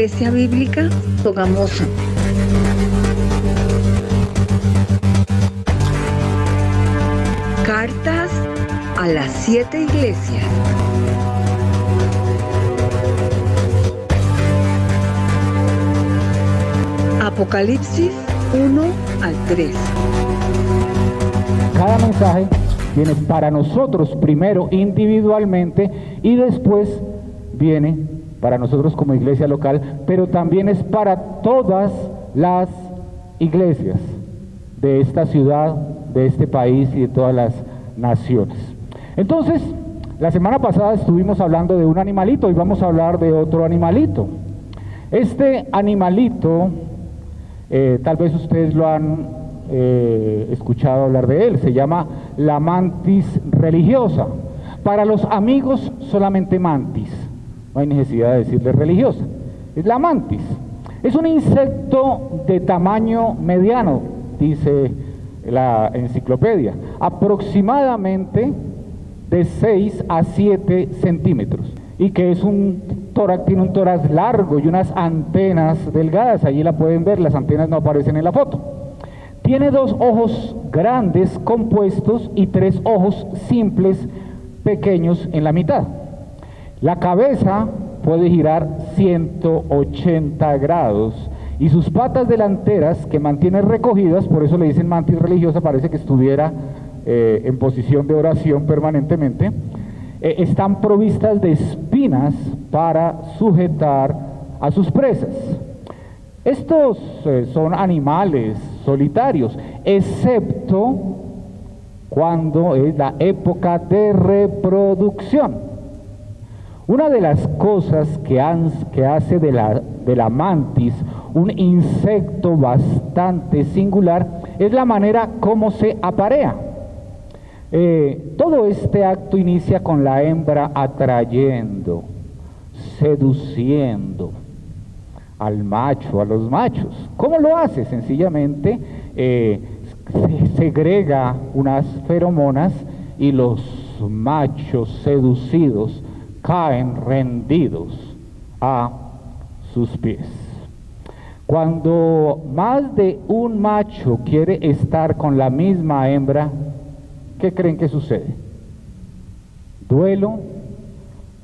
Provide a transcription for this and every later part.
Iglesia Bíblica Sogamoso. Cartas a las 7 iglesias. Apocalipsis 1 al 3. Cada mensaje viene para nosotros primero individualmente y después viene para nosotros como iglesia local, pero también es para todas las iglesias de esta ciudad, de este país y de todas las naciones. Entonces, la semana pasada estuvimos hablando de un animalito y vamos a hablar de otro animalito. Este animalito, tal vez ustedes lo han escuchado hablar de él, se llama la mantis religiosa. Para los amigos solamente mantis, no hay necesidad de decirle religiosa, es la mantis. Es un insecto de tamaño mediano, dice la enciclopedia, aproximadamente de 6 a 7 centímetros, y que es tiene un tórax largo y unas antenas delgadas. Allí la pueden ver, las antenas no aparecen en la foto. Tiene 2 ojos grandes compuestos y 3 ojos simples pequeños en la mitad. La cabeza puede girar 180 grados y sus patas delanteras, que mantiene recogidas, por eso le dicen mantis religiosa, parece que estuviera en posición de oración permanentemente, están provistas de espinas para sujetar a sus presas. Estos son animales solitarios, excepto cuando es la época de reproducción. Una de las cosas que hace de la mantis un insecto bastante singular es la manera como se aparea. Todo este acto inicia con la hembra atrayendo, seduciendo al macho, a los machos. ¿Cómo lo hace? Sencillamente segrega unas feromonas y los machos seducidos caen rendidos a sus pies. Cuando más de un macho quiere estar con la misma hembra, ¿qué creen que sucede? Duelo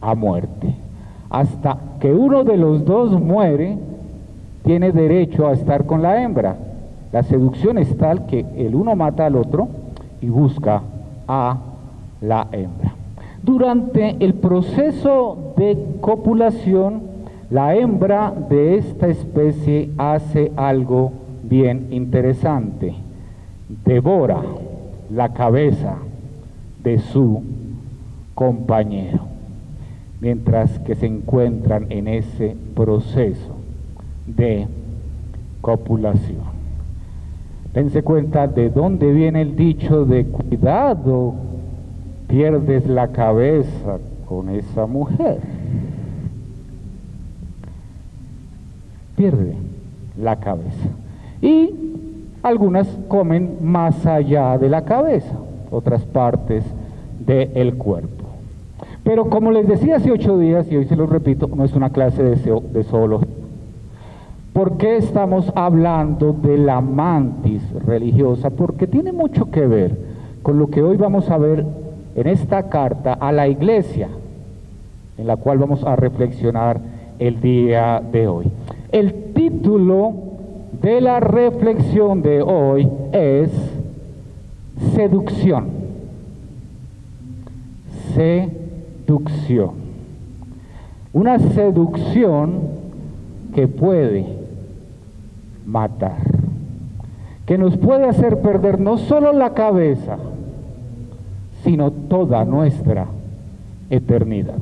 a muerte. Hasta que uno de los dos muere, tiene derecho a estar con la hembra. La seducción es tal que el uno mata al otro y busca a la hembra. Durante el proceso de copulación, la hembra de esta especie hace algo bien interesante. Devora la cabeza de su compañero, mientras que se encuentran en ese proceso de copulación. Dense cuenta de dónde viene el dicho de cuidado, pierdes la cabeza con esa mujer. Pierde la cabeza. Y algunas comen más allá de la cabeza, otras partes del cuerpo. Pero como les decía hace 8 días, y hoy se los repito, no es una clase de zoología. ¿Por qué estamos hablando de la mantis religiosa? Porque tiene mucho que ver con lo que hoy vamos a ver en esta carta a la iglesia, en la cual vamos a reflexionar el día de hoy. El título de la reflexión de hoy es seducción. Seducción. Una seducción que puede matar, que nos puede hacer perder no solo la cabeza, sino toda nuestra eternidad.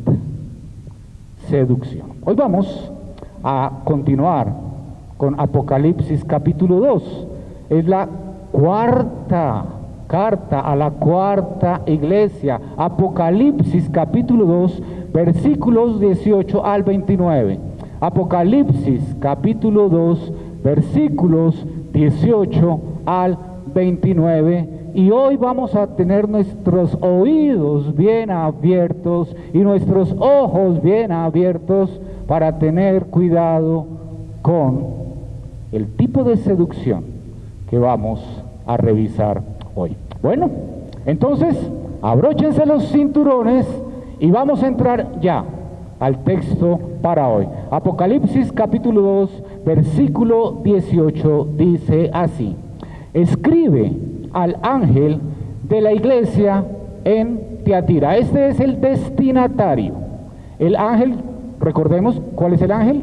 Seducción. Hoy vamos a continuar con Apocalipsis capítulo 2. Es la cuarta carta a la cuarta iglesia. Apocalipsis capítulo 2, versículos 18 al 29. Apocalipsis capítulo 2, versículos 18 al 29. Y hoy vamos a tener nuestros oídos bien abiertos y nuestros ojos bien abiertos para tener cuidado con el tipo de seducción que vamos a revisar hoy. Bueno, entonces, abróchense los cinturones y vamos a entrar ya al texto para hoy. Apocalipsis capítulo 2, versículo 18 dice así: escribe al ángel de la iglesia en Tiatira. Este es el destinatario. El ángel, recordemos, ¿cuál es el ángel?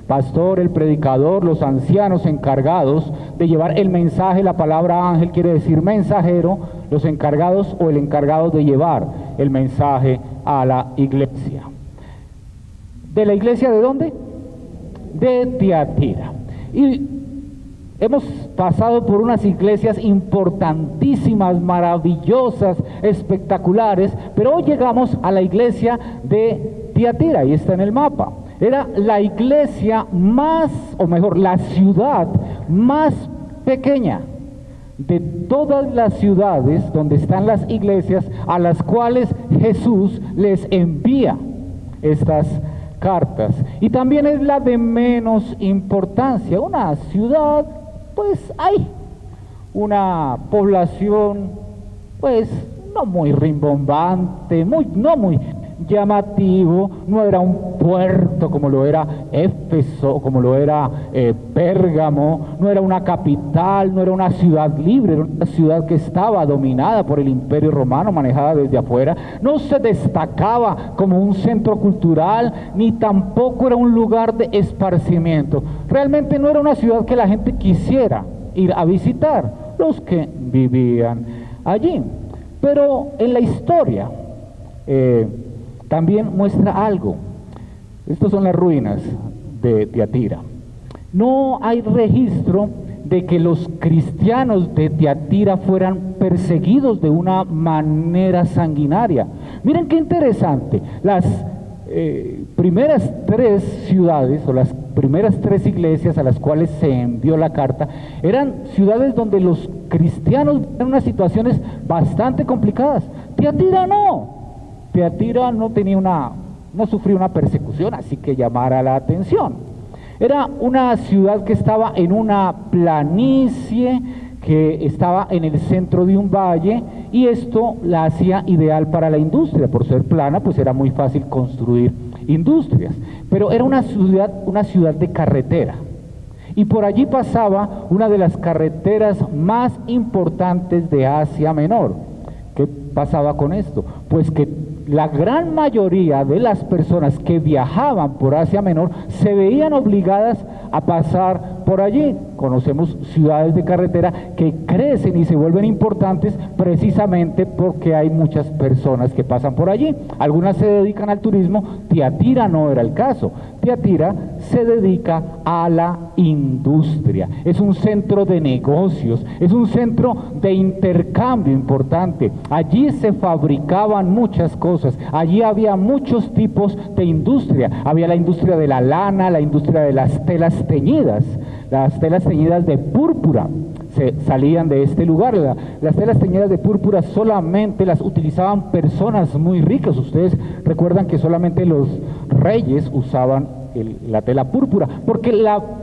Pastor, el predicador, los ancianos encargados de llevar el mensaje. La palabra ángel quiere decir mensajero, los encargados o el encargado de llevar el mensaje a la iglesia. ¿De la iglesia de dónde? De Tiatira. Y hemos pasado por unas iglesias importantísimas, maravillosas, espectaculares, pero hoy llegamos a la iglesia de Tiatira, y está en el mapa. Era la iglesia más, o mejor, la ciudad más pequeña de todas las ciudades donde están las iglesias a las cuales Jesús les envía estas cartas. Y también es la de menos importancia. Una ciudad, pues hay una población, pues no muy rimbombante, no muy llamativo, no era un puerto como lo era Éfeso, como lo era Pérgamo, no era una capital, no era una ciudad libre, era una ciudad que estaba dominada por el Imperio Romano, manejada desde afuera. No se destacaba como un centro cultural, ni tampoco era un lugar de esparcimiento. Realmente no era una ciudad que la gente quisiera ir a visitar, los que vivían allí. Pero en la historia también muestra algo. Estas son las ruinas de Tiatira. No hay registro de que los cristianos de Tiatira fueran perseguidos de una manera sanguinaria. Miren qué interesante. Las primeras 3 ciudades o las primeras 3 iglesias a las cuales se envió la carta eran ciudades donde los cristianos eran unas situaciones bastante complicadas. Tiatira no. Tiatira no sufrió una persecución así que llamara la atención. Era una ciudad que estaba en una planicie, que estaba en el centro de un valle, y esto la hacía ideal para la industria. Por ser plana, pues era muy fácil construir industrias. Pero era una ciudad de carretera. Y por allí pasaba una de las carreteras más importantes de Asia Menor. ¿Qué pasaba con esto? Pues que la gran mayoría de las personas que viajaban por Asia Menor se veían obligadas a pasar por allí. Conocemos ciudades de carretera que crecen y se vuelven importantes precisamente porque hay muchas personas que pasan por allí. Algunas se dedican al turismo. Tiatira no era el caso. Tiatira se dedica a la industria. Es un centro de negocios, es un centro de intercambio importante. Allí se fabricaban muchas cosas. Allí había muchos tipos de industria. Había la industria de la lana, la industria de las telas teñidas. Las telas teñidas de púrpura salían de este lugar. Las telas teñidas de púrpura solamente las utilizaban personas muy ricas. Ustedes recuerdan que solamente los reyes usaban la tela púrpura, porque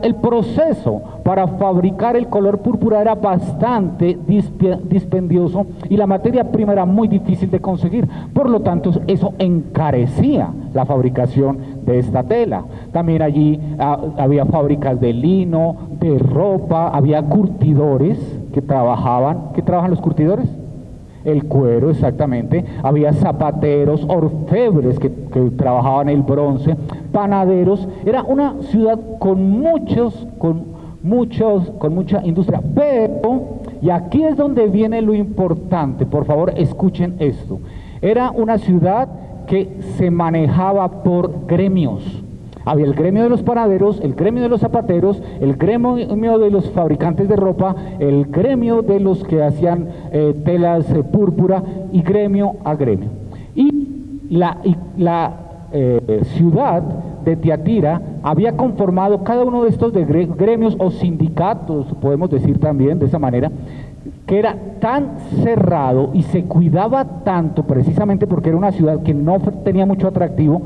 el proceso para fabricar el color púrpura era bastante dispendioso y la materia prima era muy difícil de conseguir. Por lo tanto, eso encarecía la fabricación de esta tela. También allí había fábricas de lino, de ropa, había curtidores que trabajan los curtidores? El cuero, exactamente. Había zapateros, orfebres que trabajaban el bronce, panaderos. Era una ciudad con mucha industria. Pero, y aquí es donde viene lo importante, por favor escuchen esto. Era una ciudad que se manejaba por gremios. Había el gremio de los panaderos, el gremio de los zapateros, el gremio de los fabricantes de ropa, el gremio de los que hacían telas púrpura, y gremio a gremio. Y la ciudad de Tiatira había conformado cada uno de estos gremios o sindicatos, podemos decir también de esa manera, que era tan cerrado y se cuidaba tanto, precisamente porque era una ciudad que no tenía mucho atractivo,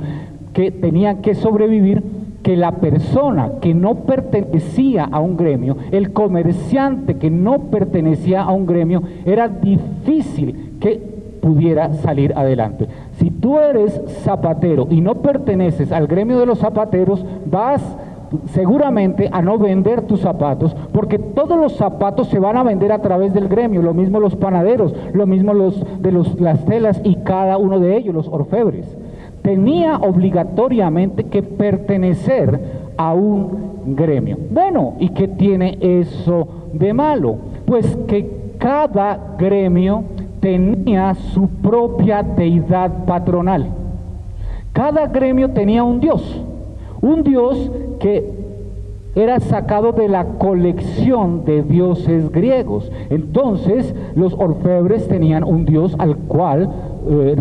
que tenían que sobrevivir, que la persona que no pertenecía a un gremio, el comerciante que no pertenecía a un gremio, era difícil que pudiera salir adelante. Si tú eres zapatero y no perteneces al gremio de los zapateros, vas seguramente a no vender tus zapatos, porque todos los zapatos se van a vender a través del gremio, lo mismo los panaderos, lo mismo las telas y cada uno de ellos, los orfebres. Tenía obligatoriamente que pertenecer a un gremio. Bueno, ¿y qué tiene eso de malo? Pues que cada gremio tenía su propia deidad patronal. Cada gremio tenía un dios que era sacado de la colección de dioses griegos. Entonces los orfebres tenían un dios al cual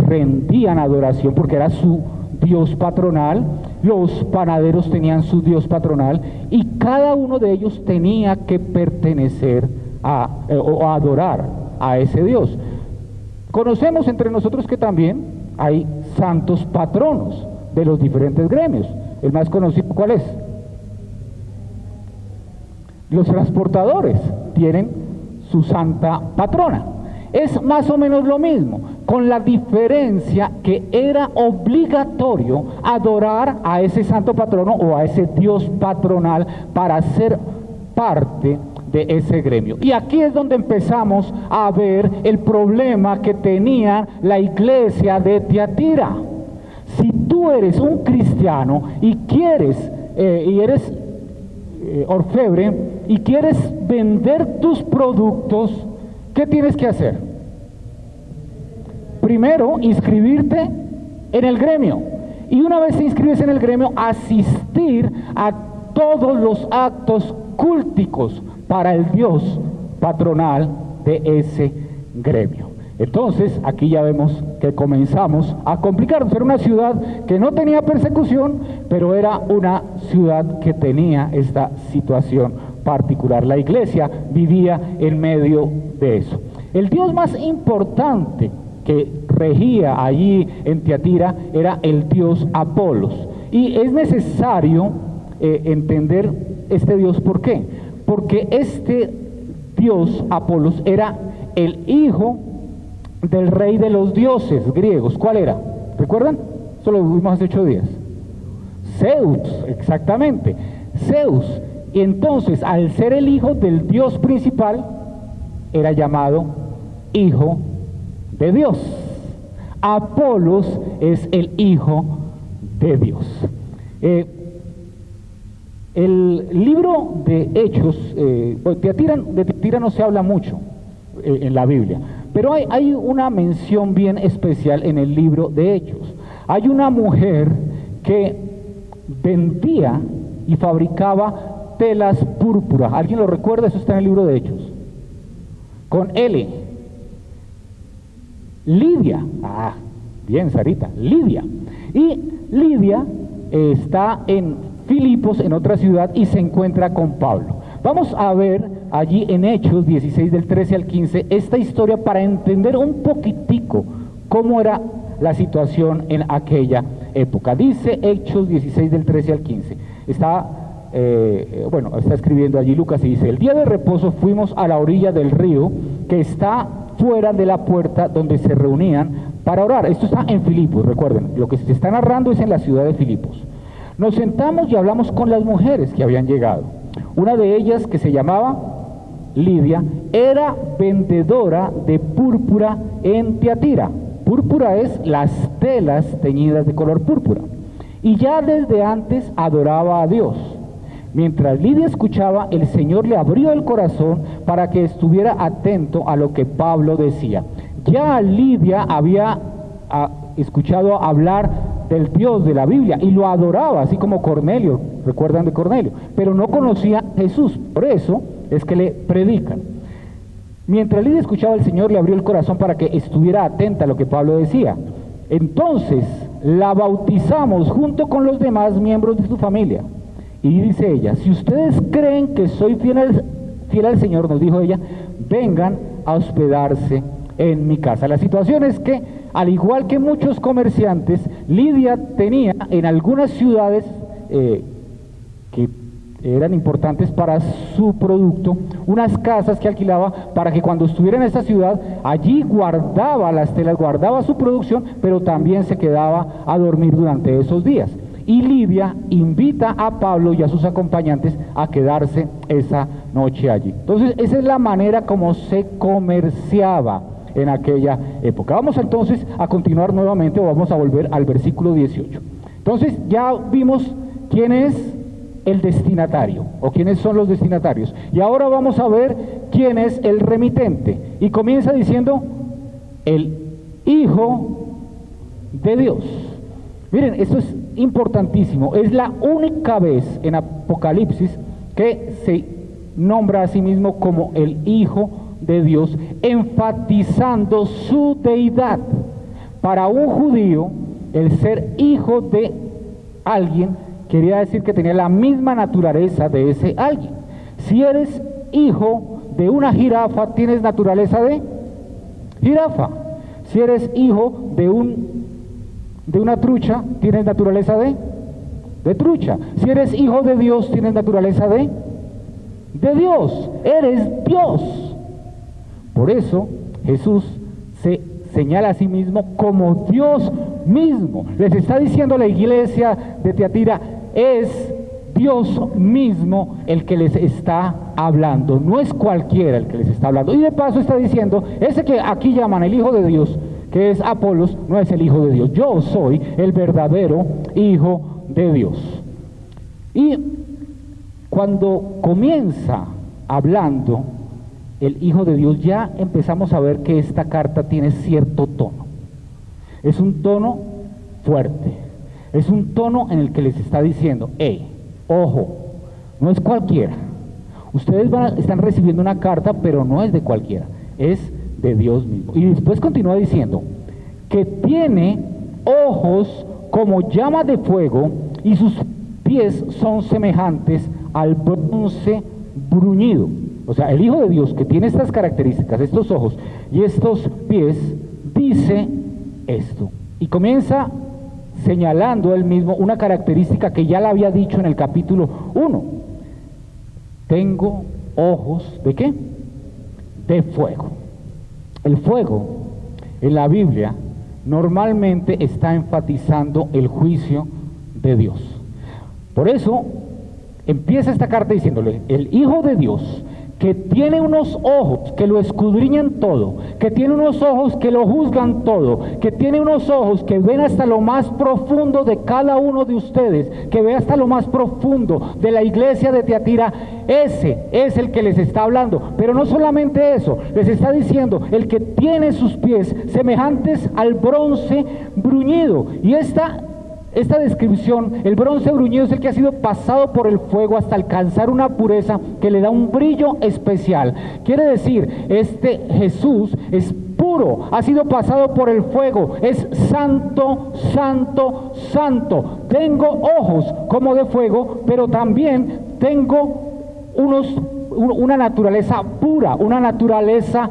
rendían adoración porque era su dios patronal, los panaderos tenían su dios patronal, y cada uno de ellos tenía que pertenecer o adorar a ese dios. Conocemos entre nosotros que también hay santos patronos de los diferentes gremios. El más conocido, ¿cuál es? Los transportadores tienen su santa patrona. Es más o menos lo mismo, con la diferencia que era obligatorio adorar a ese santo patrono o a ese dios patronal para ser parte de ese gremio. Y aquí es donde empezamos a ver el problema que tenía la iglesia de Tiatira. Si tú eres un cristiano y eres orfebre y quieres vender tus productos, ¿qué tienes que hacer? Primero, inscribirte en el gremio. Y una vez te inscribes en el gremio, asistir a todos los actos cúlticos para el dios patronal de ese gremio. Entonces, aquí ya vemos que comenzamos a complicarnos. Era una ciudad que no tenía persecución, pero era una ciudad que tenía esta situación particular. La iglesia vivía en medio de eso. El dios más importante que regía allí en Tiatira era el dios Apolos. Y es necesario entender este dios. ¿Por qué? Porque este dios Apolos era el hijo del rey de los dioses griegos. ¿Cuál era? ¿Recuerdan? Eso lo vimos hace 8 días. Zeus, exactamente. Zeus. Y entonces, al ser el hijo del dios principal, era llamado hijo de Dios. Apolos es el hijo de Dios. El libro de Hechos, de Tiatira no se habla mucho en la Biblia, pero hay una mención bien especial en el libro de Hechos. Hay una mujer que vendía y fabricaba telas púrpuras. ¿Alguien lo recuerda? Eso está en el libro de Hechos. Con L. Lidia. Ah, bien, Sarita. Lidia. Y Lidia está en Filipos, en otra ciudad, y se encuentra con Pablo. Vamos a ver allí en Hechos 16 del 13 al 15 esta historia para entender un poquitico cómo era la situación en aquella época. Dice Hechos 16 del 13 al 15. Está escribiendo allí Lucas y dice: el día de reposo fuimos a la orilla del río que está fuera de la puerta donde se reunían para orar. Esto está en Filipos, recuerden, lo que se está narrando es en la ciudad de Filipos. Nos sentamos y hablamos con las mujeres que habían llegado. Una de ellas, que se llamaba Lidia, era vendedora de púrpura en Tiatira. Púrpura es las telas teñidas de color púrpura. Y ya desde antes adoraba a Dios. Mientras Lidia escuchaba, el Señor le abrió el corazón para que estuviera atento a lo que Pablo decía. Ya Lidia había escuchado hablar del Dios de la Biblia y lo adoraba, así como Cornelio, recuerdan de Cornelio, pero no conocía a Jesús, por eso es que le predican. Mientras Lidia escuchaba, el Señor le abrió el corazón para que estuviera atenta a lo que Pablo decía. Entonces la bautizamos junto con los demás miembros de su familia. Y dice ella: si ustedes creen que soy fiel al Señor, nos dijo ella, vengan a hospedarse en mi casa. La situación es que al igual que muchos comerciantes, Lidia tenía en algunas ciudades que eran importantes para su producto, unas casas que alquilaba para que cuando estuviera en esa ciudad, allí guardaba las telas, guardaba su producción, pero también se quedaba a dormir durante esos días. Y Lidia invita a Pablo y a sus acompañantes a quedarse esa noche allí. Entonces, esa es la manera como se comerciaba en aquella época. Vamos entonces a continuar nuevamente, o vamos a volver al versículo 18. Entonces, ya vimos quién es el destinatario, o quiénes son los destinatarios. Y ahora vamos a ver quién es el remitente. Y comienza diciendo, el Hijo de Dios. Miren, esto es importantísimo. Es la única vez en Apocalipsis que se nombra a sí mismo como el Hijo de Dios, enfatizando su deidad. Para un judío, el ser hijo de alguien quería decir que tenía la misma naturaleza de ese alguien. Si eres hijo de una jirafa, tienes naturaleza de jirafa. Si eres hijo de una trucha, tienes naturaleza de trucha. Si eres hijo de Dios, tienes naturaleza de Dios. Eres Dios. Por eso Jesús se señala a sí mismo como Dios mismo. Les está diciendo a la iglesia de Tiatira, es Dios mismo el que les está hablando, no es cualquiera el que les está hablando. Y de paso está diciendo, ese que aquí llaman el Hijo de Dios, que es Apolos, no es el Hijo de Dios, yo soy el verdadero Hijo de Dios. Y cuando comienza hablando el Hijo de Dios, ya empezamos a ver que esta carta tiene cierto tono. Es un tono fuerte. Es un tono en el que les está diciendo, hey, ojo, no es cualquiera. Ustedes están recibiendo una carta, pero no es de cualquiera, es de Dios mismo. Y después continúa diciendo, que tiene ojos como llama de fuego y sus pies son semejantes al bronce bruñido. O sea, el Hijo de Dios, que tiene estas características, estos ojos y estos pies, dice esto. Y comienza señalando él mismo una característica que ya le había dicho en el capítulo 1. Tengo ojos, ¿de qué? De fuego. El fuego en la Biblia normalmente está enfatizando el juicio de Dios. Por eso empieza esta carta diciéndole, el Hijo de Dios, que tiene unos ojos que lo escudriñan todo, que tiene unos ojos que lo juzgan todo, que tiene unos ojos que ven hasta lo más profundo de cada uno de ustedes, que ve hasta lo más profundo de la iglesia de Tiatira, ese es el que les está hablando. Pero no solamente eso, les está diciendo, el que tiene sus pies semejantes al bronce bruñido. Y esta descripción, el bronce bruñido es el que ha sido pasado por el fuego hasta alcanzar una pureza que le da un brillo especial. Quiere decir, este Jesús es puro, ha sido pasado por el fuego, es santo, santo, santo. Tengo ojos como de fuego, pero también tengo una naturaleza pura, una naturaleza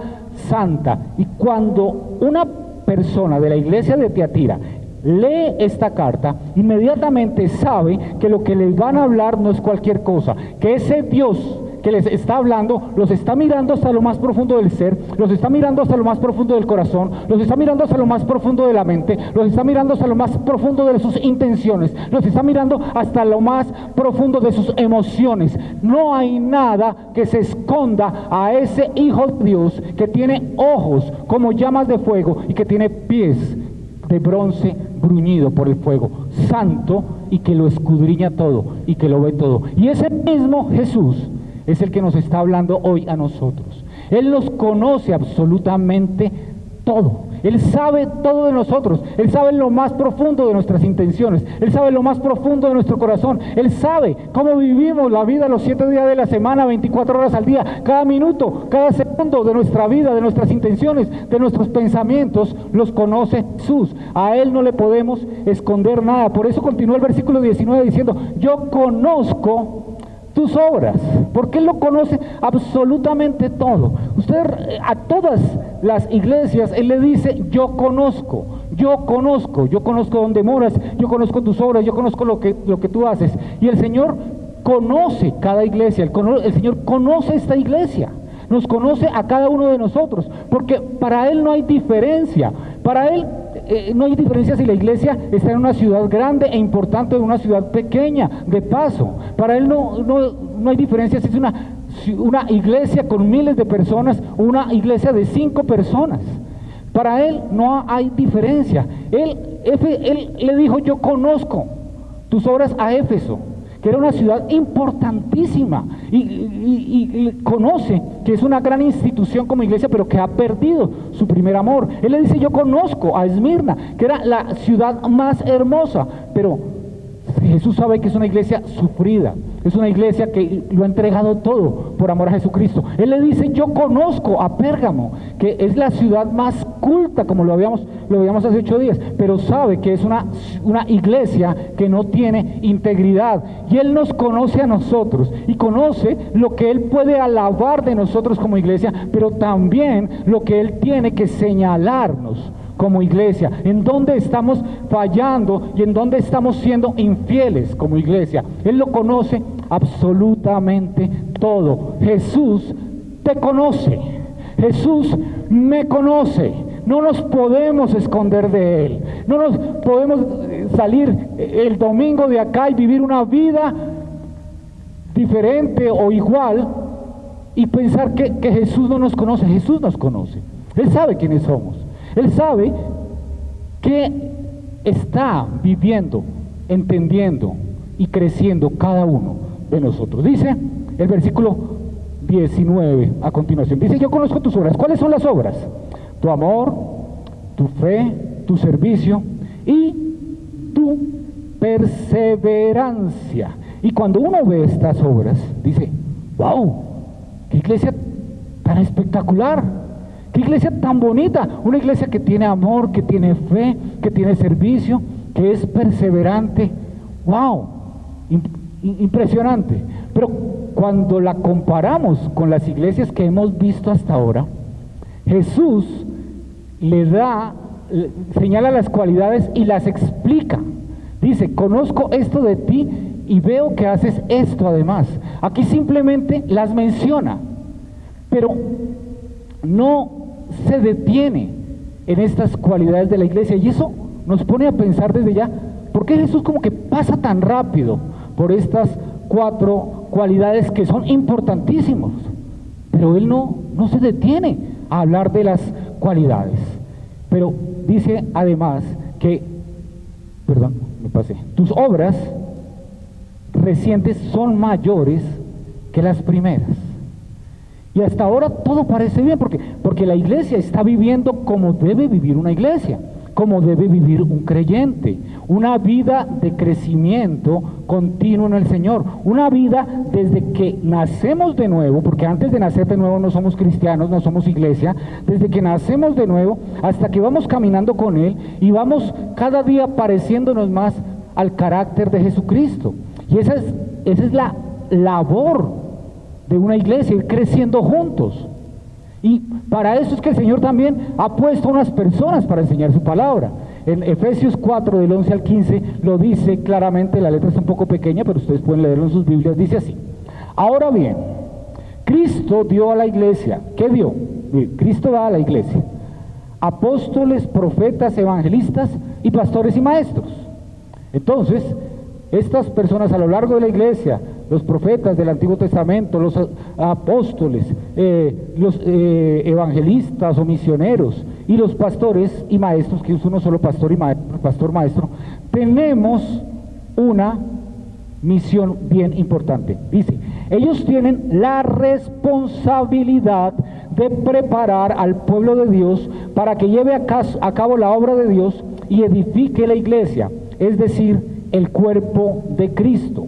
santa. Y cuando una persona de la iglesia de Tiatira lee esta carta, inmediatamente sabe que lo que les van a hablar no es cualquier cosa, que ese Dios que les está hablando los está mirando hasta lo más profundo del ser, los está mirando hasta lo más profundo del corazón, los está mirando hasta lo más profundo de la mente, los está mirando hasta lo más profundo de sus intenciones, los está mirando hasta lo más profundo de sus emociones. No hay nada que se esconda a ese Hijo de Dios que tiene ojos como llamas de fuego y que tiene pies de bronce bruñido por el fuego, santo, y que lo escudriña todo y que lo ve todo. Y ese mismo Jesús es el que nos está hablando hoy a nosotros. Él nos conoce absolutamente todo. Él sabe todo de nosotros. Él sabe lo más profundo de nuestras intenciones. Él sabe lo más profundo de nuestro corazón. Él sabe cómo vivimos la vida los 7 días de la semana, 24 horas al día, cada minuto, cada segundo de nuestra vida, de nuestras intenciones, de nuestros pensamientos. Los conoce Jesús. A Él no le podemos esconder nada. Por eso continúa el versículo 19 diciendo, yo conozco tus obras, porque Él lo conoce absolutamente todo. Usted a todas las iglesias, Él le dice, yo conozco dónde moras, yo conozco tus obras, yo conozco lo que tú haces. Y el Señor conoce cada iglesia, el Señor conoce esta iglesia, nos conoce a cada uno de nosotros, porque para Él no hay diferencia. Para Él no hay diferencia si la iglesia está en una ciudad grande e importante o en una ciudad pequeña, de paso. Para Él no hay diferencia si es una iglesia con miles de personas o una iglesia de 5 personas. Para Él no hay diferencia. Él le dijo, yo conozco tus obras a Éfeso, que era una ciudad importantísima, y conoce que es una gran institución como iglesia, pero que ha perdido su primer amor. Él le dice, yo conozco a Esmirna, que era la ciudad más hermosa, pero Jesús sabe que es una iglesia sufrida, es una iglesia que lo ha entregado todo por amor a Jesucristo. Él le dice, yo conozco a Pérgamo, que es la ciudad más culta, como lo habíamos hace 8 días, pero sabe que es una iglesia que no tiene integridad. Y Él nos conoce a nosotros y conoce lo que Él puede alabar de nosotros como iglesia, pero también lo que Él tiene que señalarnos como iglesia, en dónde estamos fallando y en dónde estamos siendo infieles como iglesia. Él lo conoce absolutamente todo. Jesús te conoce, Jesús me conoce. No nos podemos esconder de Él, no nos podemos salir el domingo de acá y vivir una vida diferente o igual y pensar que Jesús no nos conoce. Jesús nos conoce, Él sabe quiénes somos. Él sabe que está viviendo, entendiendo y creciendo cada uno de nosotros. Dice el versículo 19 a continuación, dice, yo conozco tus obras. ¿Cuáles son las obras? Tu amor, tu fe, tu servicio y tu perseverancia. Y cuando uno ve estas obras, dice, wow, qué iglesia tan espectacular. ¡Qué iglesia tan bonita! Una iglesia que tiene amor, que tiene fe, que tiene servicio, que es perseverante. ¡Wow! Impresionante. Pero cuando la comparamos con las iglesias que hemos visto hasta ahora, Jesús señala las cualidades y las explica. Dice, conozco esto de ti y veo que haces esto además. Aquí simplemente las menciona, pero no se detiene en estas cualidades de la iglesia, y eso nos pone a pensar desde ya, ¿por qué Jesús como que pasa tan rápido por estas 4 cualidades que son importantísimos? Pero Él no se detiene a hablar de las cualidades, pero dice además que, tus obras recientes son mayores que las primeras. Y hasta ahora todo parece bien, porque la iglesia está viviendo como debe vivir una iglesia, como debe vivir un creyente, una vida de crecimiento continuo en el Señor, una vida desde que nacemos de nuevo, porque antes de nacer de nuevo no somos cristianos, no somos iglesia, desde que nacemos de nuevo hasta que vamos caminando con Él y vamos cada día pareciéndonos más al carácter de Jesucristo. Y esa es la labor de una iglesia, ir creciendo juntos. Y para eso es que el Señor también ha puesto unas personas para enseñar su palabra. En Efesios 4, del 11 al 15, lo dice claramente, la letra está un poco pequeña, pero ustedes pueden leerlo en sus Biblias, dice así: ahora bien, Cristo dio a la iglesia, ¿qué dio? Cristo da a la iglesia apóstoles, profetas, evangelistas y pastores y maestros. Entonces, estas personas a lo largo de la iglesia, los profetas del Antiguo Testamento, los apóstoles, los evangelistas o misioneros y los pastores y maestros, que es uno solo pastor y maestro, tenemos una misión bien importante. Dice, ellos tienen la responsabilidad de preparar al pueblo de Dios para que lleve a cabo la obra de Dios y edifique la iglesia, es decir, el cuerpo de Cristo.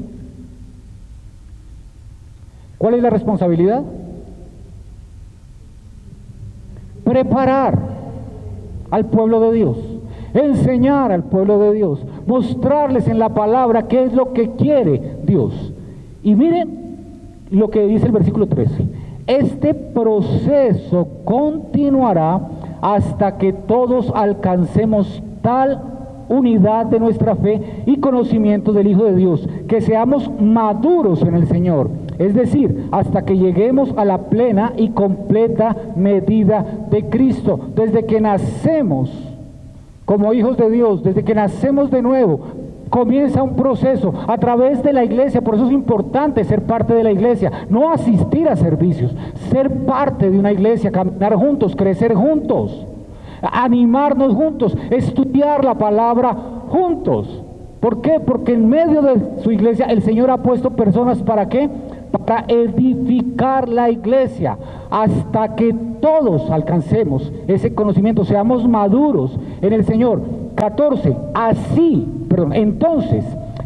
¿Cuál es la responsabilidad? Preparar al pueblo de Dios, enseñar al pueblo de Dios, mostrarles en la palabra qué es lo que quiere Dios. Y miren lo que dice el versículo 13: Este proceso continuará hasta que todos alcancemos tal unidad de nuestra fe y conocimiento del Hijo de Dios, que seamos maduros en el Señor, es decir, hasta que lleguemos a la plena y completa medida de Cristo. Desde que nacemos como hijos de Dios, desde que nacemos de nuevo, comienza un proceso a través de la iglesia. Por eso es importante ser parte de la iglesia, no asistir a servicios, ser parte de una iglesia, caminar juntos, crecer juntos, animarnos juntos, estudiar la palabra juntos. ¿Por qué? Porque en medio de su iglesia el Señor ha puesto personas, ¿para qué? Para edificar la iglesia, hasta que todos alcancemos ese conocimiento, seamos maduros en el Señor. 14, entonces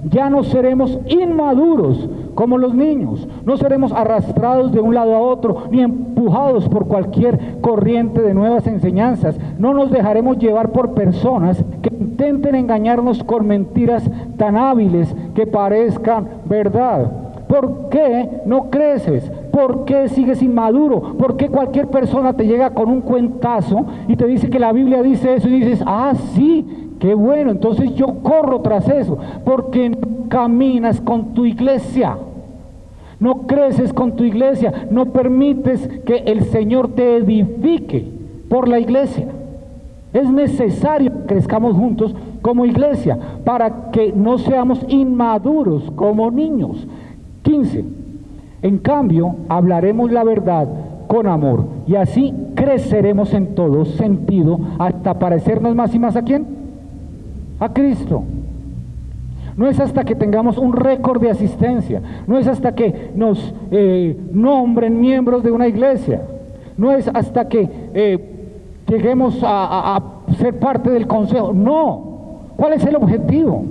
ya no seremos inmaduros como los niños, no seremos arrastrados de un lado a otro, ni empujados por cualquier corriente de nuevas enseñanzas. No nos dejaremos llevar por personas que intenten engañarnos con mentiras tan hábiles que parezcan verdad. ¿Por qué no creces? ¿Por qué sigues inmaduro? ¿Por qué cualquier persona te llega con un cuentazo y te dice que la Biblia dice eso y dices, ah, sí, qué bueno, entonces yo corro tras eso? Porque no caminas con tu iglesia, no creces con tu iglesia, no permites que el Señor te edifique por la iglesia. Es necesario que crezcamos juntos como iglesia para que no seamos inmaduros como niños. 15. En cambio, hablaremos la verdad con amor, y así creceremos en todo sentido hasta parecernos más y más ¿a quién? A Cristo. No es hasta que tengamos un récord de asistencia, no es hasta que nos nombren miembros de una iglesia, no es hasta que lleguemos a ser parte del consejo. No. ¿Cuál es el objetivo?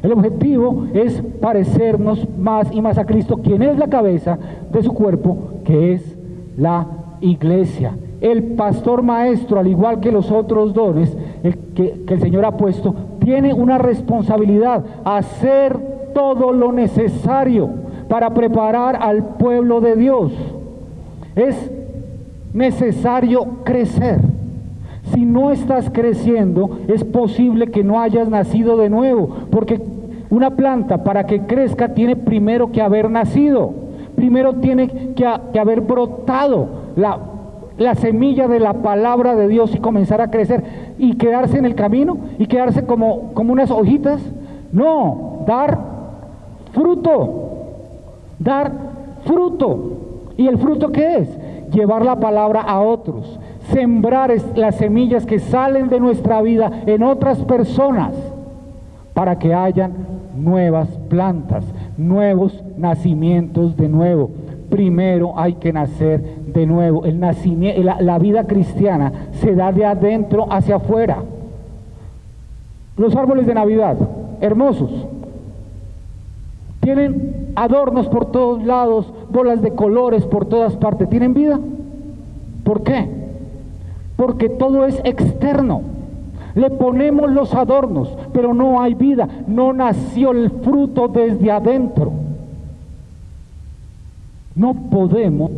El objetivo es parecernos más y más a Cristo, quien es la cabeza de su cuerpo, que es la iglesia. El pastor maestro, al igual que los otros dones que el Señor ha puesto, tiene una responsabilidad: hacer todo lo necesario para preparar al pueblo de Dios. Es necesario crecer. Si no estás creciendo, es posible que no hayas nacido de nuevo, porque una planta, para que crezca, tiene primero que haber nacido, primero tiene que haber brotado la semilla de la palabra de Dios y comenzar a crecer, y quedarse en el camino y quedarse como unas hojitas. No, dar fruto. ¿Y el fruto qué es? Llevar la palabra a otros, sembrar las semillas que salen de nuestra vida en otras personas, para que hayan nuevas plantas, nuevos nacimientos de nuevo. Primero hay que nacer de nuevo. La vida cristiana se da de adentro hacia afuera. Los árboles de Navidad, hermosos, tienen adornos por todos lados, bolas de colores por todas partes. ¿Tienen vida? ¿Por qué? Porque todo es externo. Le ponemos los adornos, pero no hay vida, no nació el fruto desde adentro. No podemos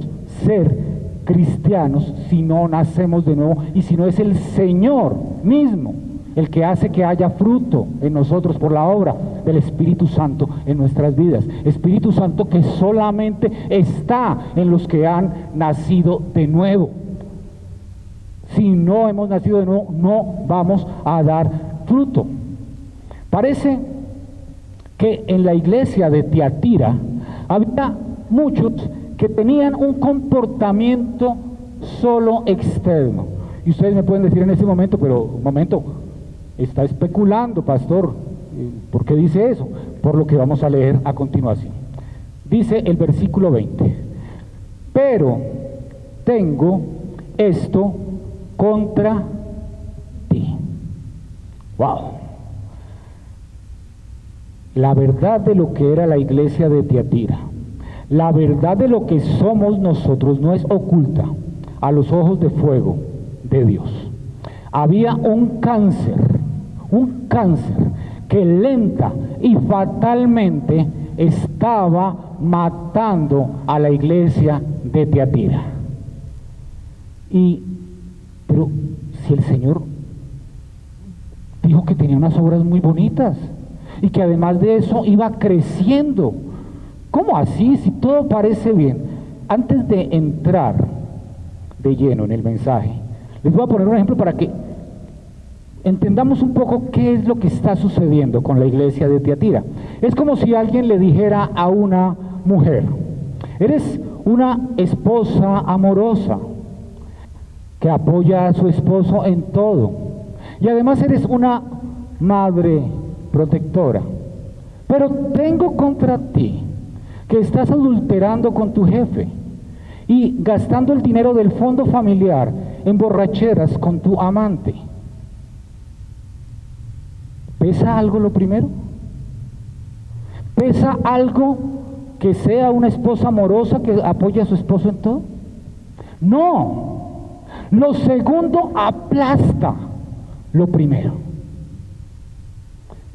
ser cristianos si no nacemos de nuevo, y si no es el Señor mismo el que hace que haya fruto en nosotros por la obra del Espíritu Santo en nuestras vidas. Espíritu Santo que solamente está en los que han nacido de nuevo. Si no hemos nacido de nuevo, no vamos a dar fruto. Parece que en la iglesia de Tiatira había muchos que tenían un comportamiento solo externo. Y ustedes me pueden decir en ese momento, pero un momento, está especulando, pastor. ¿Por qué dice eso? Por lo que vamos a leer a continuación. Dice el versículo 20: pero tengo esto contra ti. Wow. La verdad de lo que era la iglesia de Tiatira, la verdad de lo que somos nosotros, no es oculta a los ojos de fuego de Dios. Había un cáncer que lenta y fatalmente estaba matando a la iglesia de Tiatira. Pero si el Señor dijo que tenía unas obras muy bonitas y que además de eso iba creciendo, ¿cómo así? Si todo parece bien. Antes de entrar de lleno en el mensaje, les voy a poner un ejemplo para que entendamos un poco qué es lo que está sucediendo con la iglesia de Tiatira. Es como si alguien le dijera a una mujer: eres una esposa amorosa que apoya a su esposo en todo, y además eres una madre protectora, pero tengo contra ti que estás adulterando con tu jefe y gastando el dinero del fondo familiar en borracheras con tu amante. ¿Pesa algo lo primero? ¿Pesa algo que sea una esposa amorosa que apoya a su esposo en todo? No. Lo segundo aplasta lo primero.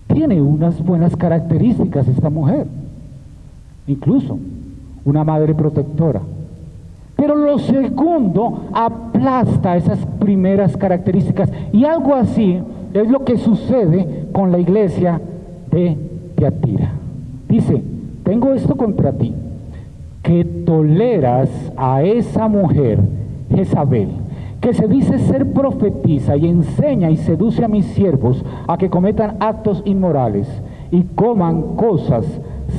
Tiene unas buenas características esta mujer, incluso una madre protectora. Pero lo segundo aplasta esas primeras características, y algo así es lo que sucede con la iglesia de Tiatira. Dice: tengo esto contra ti, que toleras a esa mujer Jezabel, que se dice ser profetisa y enseña y seduce a mis siervos a que cometan actos inmorales y coman cosas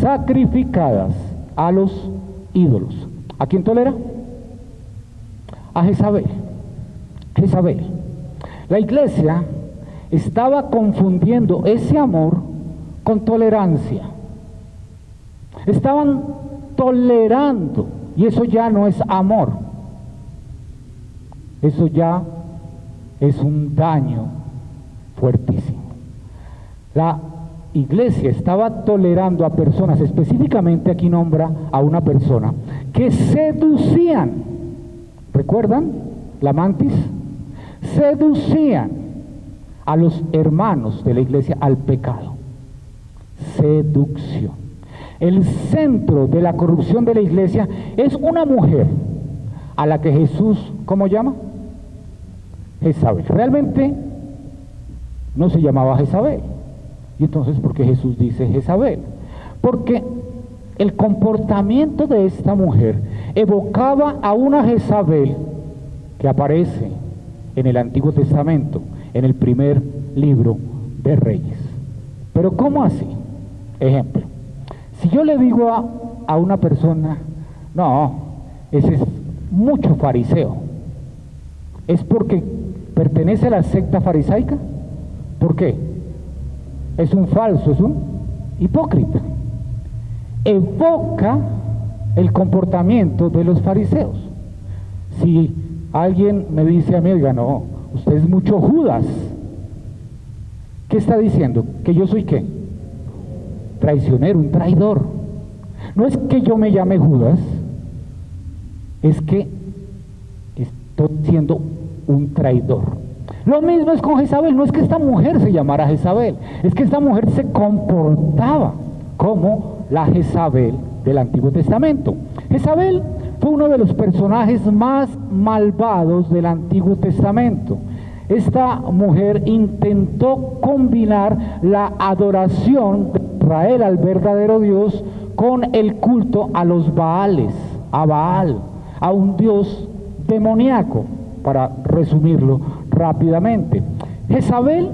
sacrificadas a los ídolos. ¿A quién tolera? A Jezabel. Jezabel. La iglesia estaba confundiendo ese amor con tolerancia. Estaban tolerando, y eso ya no es amor. Eso ya es un daño fuertísimo. La iglesia estaba tolerando a personas, específicamente aquí nombra a una persona, que seducían, ¿recuerdan? La mantis, seducían a los hermanos de la iglesia al pecado. Seducción. El centro de la corrupción de la iglesia es una mujer a la que Jesús, ¿cómo llama? Jezabel. Realmente no se llamaba Jezabel. ¿Y entonces por qué Jesús dice Jezabel? Porque el comportamiento de esta mujer evocaba a una Jezabel que aparece en el Antiguo Testamento, en el primer libro de Reyes. Pero ¿cómo así? Ejemplo, si yo le digo a una persona: no, ese es mucho fariseo, ¿es porque pertenece a la secta farisaica? ¿Por qué? Es un falso, es un hipócrita. Evoca el comportamiento de los fariseos. Si alguien me dice a mí: oiga, no, usted es mucho Judas, ¿qué está diciendo? ¿Que yo soy qué? Traicionero, un traidor. No es que yo me llame Judas, es que estoy siendo un traidor. Lo mismo es con Jezabel. No es que esta mujer se llamara Jezabel, es que esta mujer se comportaba como la Jezabel del Antiguo Testamento. Jezabel fue uno de los personajes más malvados del Antiguo Testamento. Esta mujer intentó combinar la adoración de Israel al verdadero Dios con el culto a los Baales, a Baal, a un dios demoníaco, para resumirlo rápidamente. Jezabel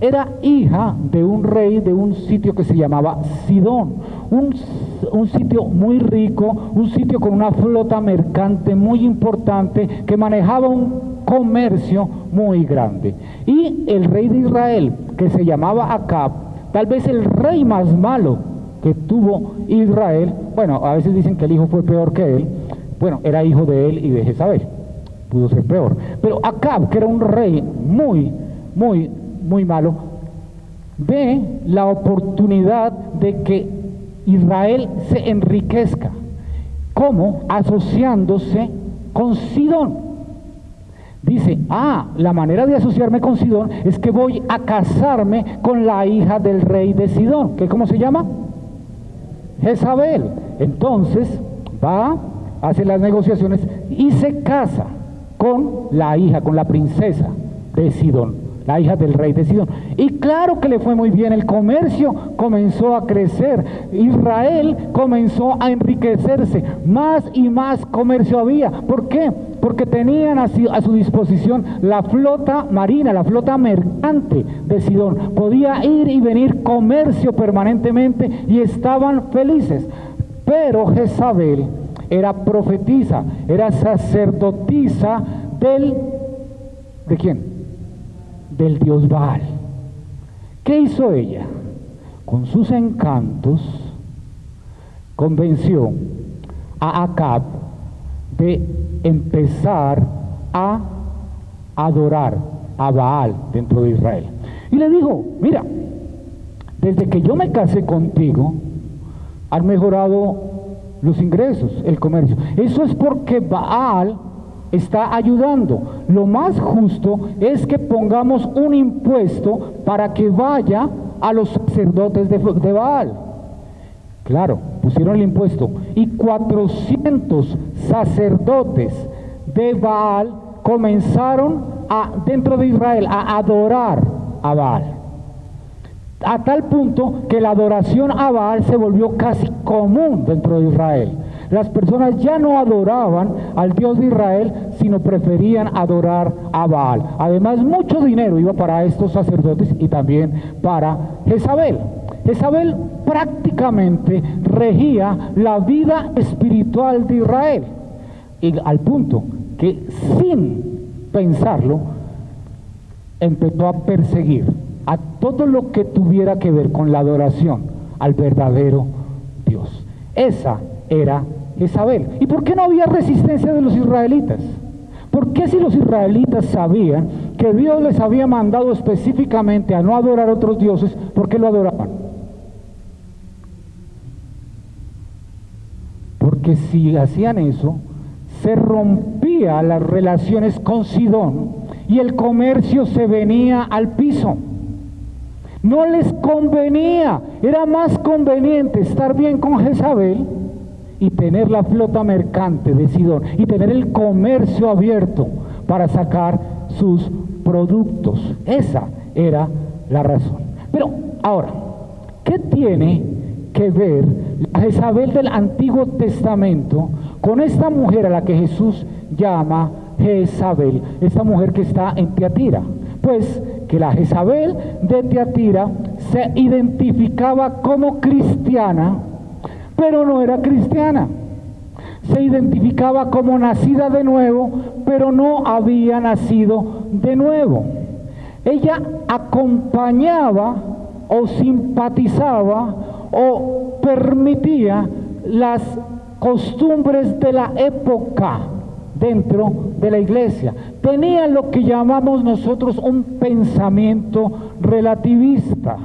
era hija de un rey de un sitio que se llamaba Sidón, un sitio muy rico, un sitio con una flota mercante muy importante que manejaba un comercio muy grande. Y el rey de Israel, que se llamaba Acab, tal vez el rey más malo que tuvo Israel, bueno, a veces dicen que el hijo fue peor que él, bueno, era hijo de él y de Jezabel, pudo ser peor, pero Acab, que era un rey muy malo, ve la oportunidad de que Israel se enriquezca. ¿Cómo? Asociándose con Sidón. Dice: la manera de asociarme con Sidón es que voy a casarme con la hija del rey de Sidón, que ¿cómo se llama? Jezabel. Entonces va hace las negociaciones y se casa con la hija, con la princesa de Sidón, la hija del rey de Sidón. Y claro que le fue muy bien, el comercio comenzó a crecer, Israel comenzó a enriquecerse, más y más comercio había. ¿Por qué? Porque tenían a su disposición la flota marina, la flota mercante de Sidón. Podía ir y venir comercio permanentemente y estaban felices. Pero Jezabel era profetisa, era sacerdotisa ¿de quién? Del dios Baal. ¿Qué hizo ella? Con sus encantos convenció a Acab de empezar a adorar a Baal dentro de Israel. Y le dijo, mira, desde que yo me casé contigo, han mejorado los ingresos, el comercio. Eso es porque Baal está ayudando. Lo más justo es que pongamos un impuesto para que vaya a los sacerdotes de Baal. Claro, pusieron el impuesto y 400 sacerdotes de Baal comenzaron dentro de Israel a adorar a Baal. A tal punto que la adoración a Baal se volvió casi común dentro de Israel. Las personas ya no adoraban al Dios de Israel, sino preferían adorar a Baal. Además, mucho dinero iba para estos sacerdotes y también para Jezabel. Jezabel prácticamente regía la vida espiritual de Israel, y al punto que sin pensarlo empezó a perseguir a todo lo que tuviera que ver con la adoración al verdadero Dios. Esa era Jezabel. ¿Y por qué no había resistencia de los israelitas? ¿Por qué, si los israelitas sabían que Dios les había mandado específicamente a no adorar a otros dioses, por qué lo adoraban? Porque si hacían eso, se rompían las relaciones con Sidón y el comercio se venía al piso. No les convenía, era más conveniente estar bien con Jezabel y tener la flota mercante de Sidón y tener el comercio abierto para sacar sus productos. Esa era la razón. Pero ahora, ¿qué tiene que ver la Jezabel del Antiguo Testamento con esta mujer a la que Jesús llama Jezabel, esta mujer que está en Tiatira? Pues que la Jezabel de Tiatira se identificaba como cristiana, pero no era cristiana. Se identificaba como nacida de nuevo, pero no había nacido de nuevo. Ella acompañaba o simpatizaba o permitía las costumbres de la época dentro de la iglesia. Tenía lo que llamamos nosotros un pensamiento relativista.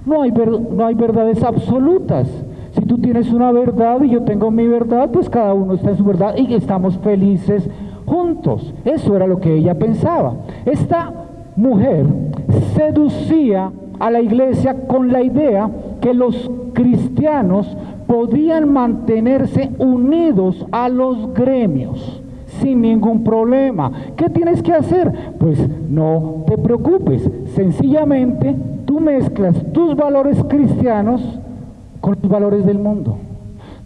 No hay verdades absolutas. Si tú tienes una verdad y yo tengo mi verdad, pues cada uno está en su verdad y estamos felices juntos. Eso era lo que ella pensaba. Esta mujer seducía a la iglesia con la idea que los cristianos podían mantenerse unidos a los gremios sin ningún problema. ¿Qué tienes que hacer? Pues no te preocupes, sencillamente tú mezclas tus valores cristianos con los valores del mundo.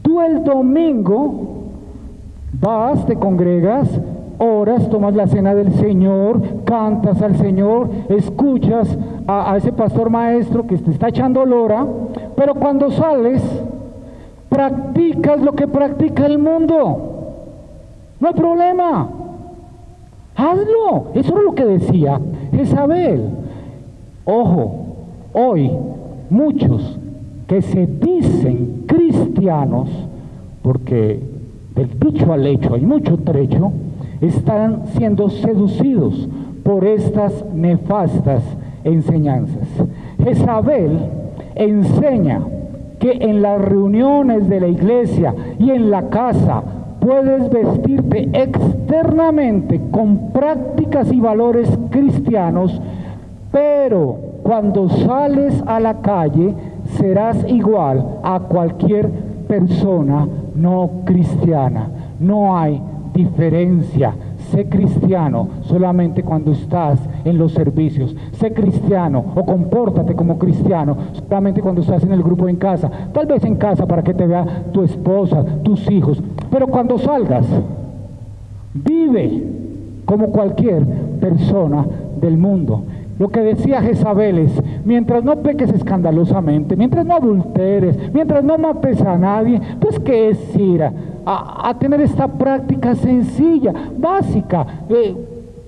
Tú el domingo vas, te congregas, oras, tomas la cena del Señor, cantas al Señor, escuchas a ese pastor maestro que te está echando lora, pero cuando sales, practicas lo que practica el mundo. No hay problema, hazlo. Eso es lo que decía Jezabel. Ojo, hoy muchos que se dicen cristianos, porque del dicho al hecho hay mucho trecho, están siendo seducidos por estas nefastas enseñanzas. Jezabel enseña que en las reuniones de la iglesia y en la casa puedes vestirte externamente con prácticas y valores cristianos, pero cuando sales a la calle serás igual a cualquier persona no cristiana. No hay diferencia. Sé cristiano solamente cuando estás en los servicios. Sé cristiano o compórtate como cristiano solamente cuando estás en el grupo en casa. Tal vez en casa para que te vea tu esposa, tus hijos. Pero cuando salgas, vive como cualquier persona del mundo. Lo que decía Jezabel es: mientras no peques escandalosamente, mientras no adulteres, mientras no mates a nadie, pues ¿qué es ir a tener esta práctica sencilla, básica?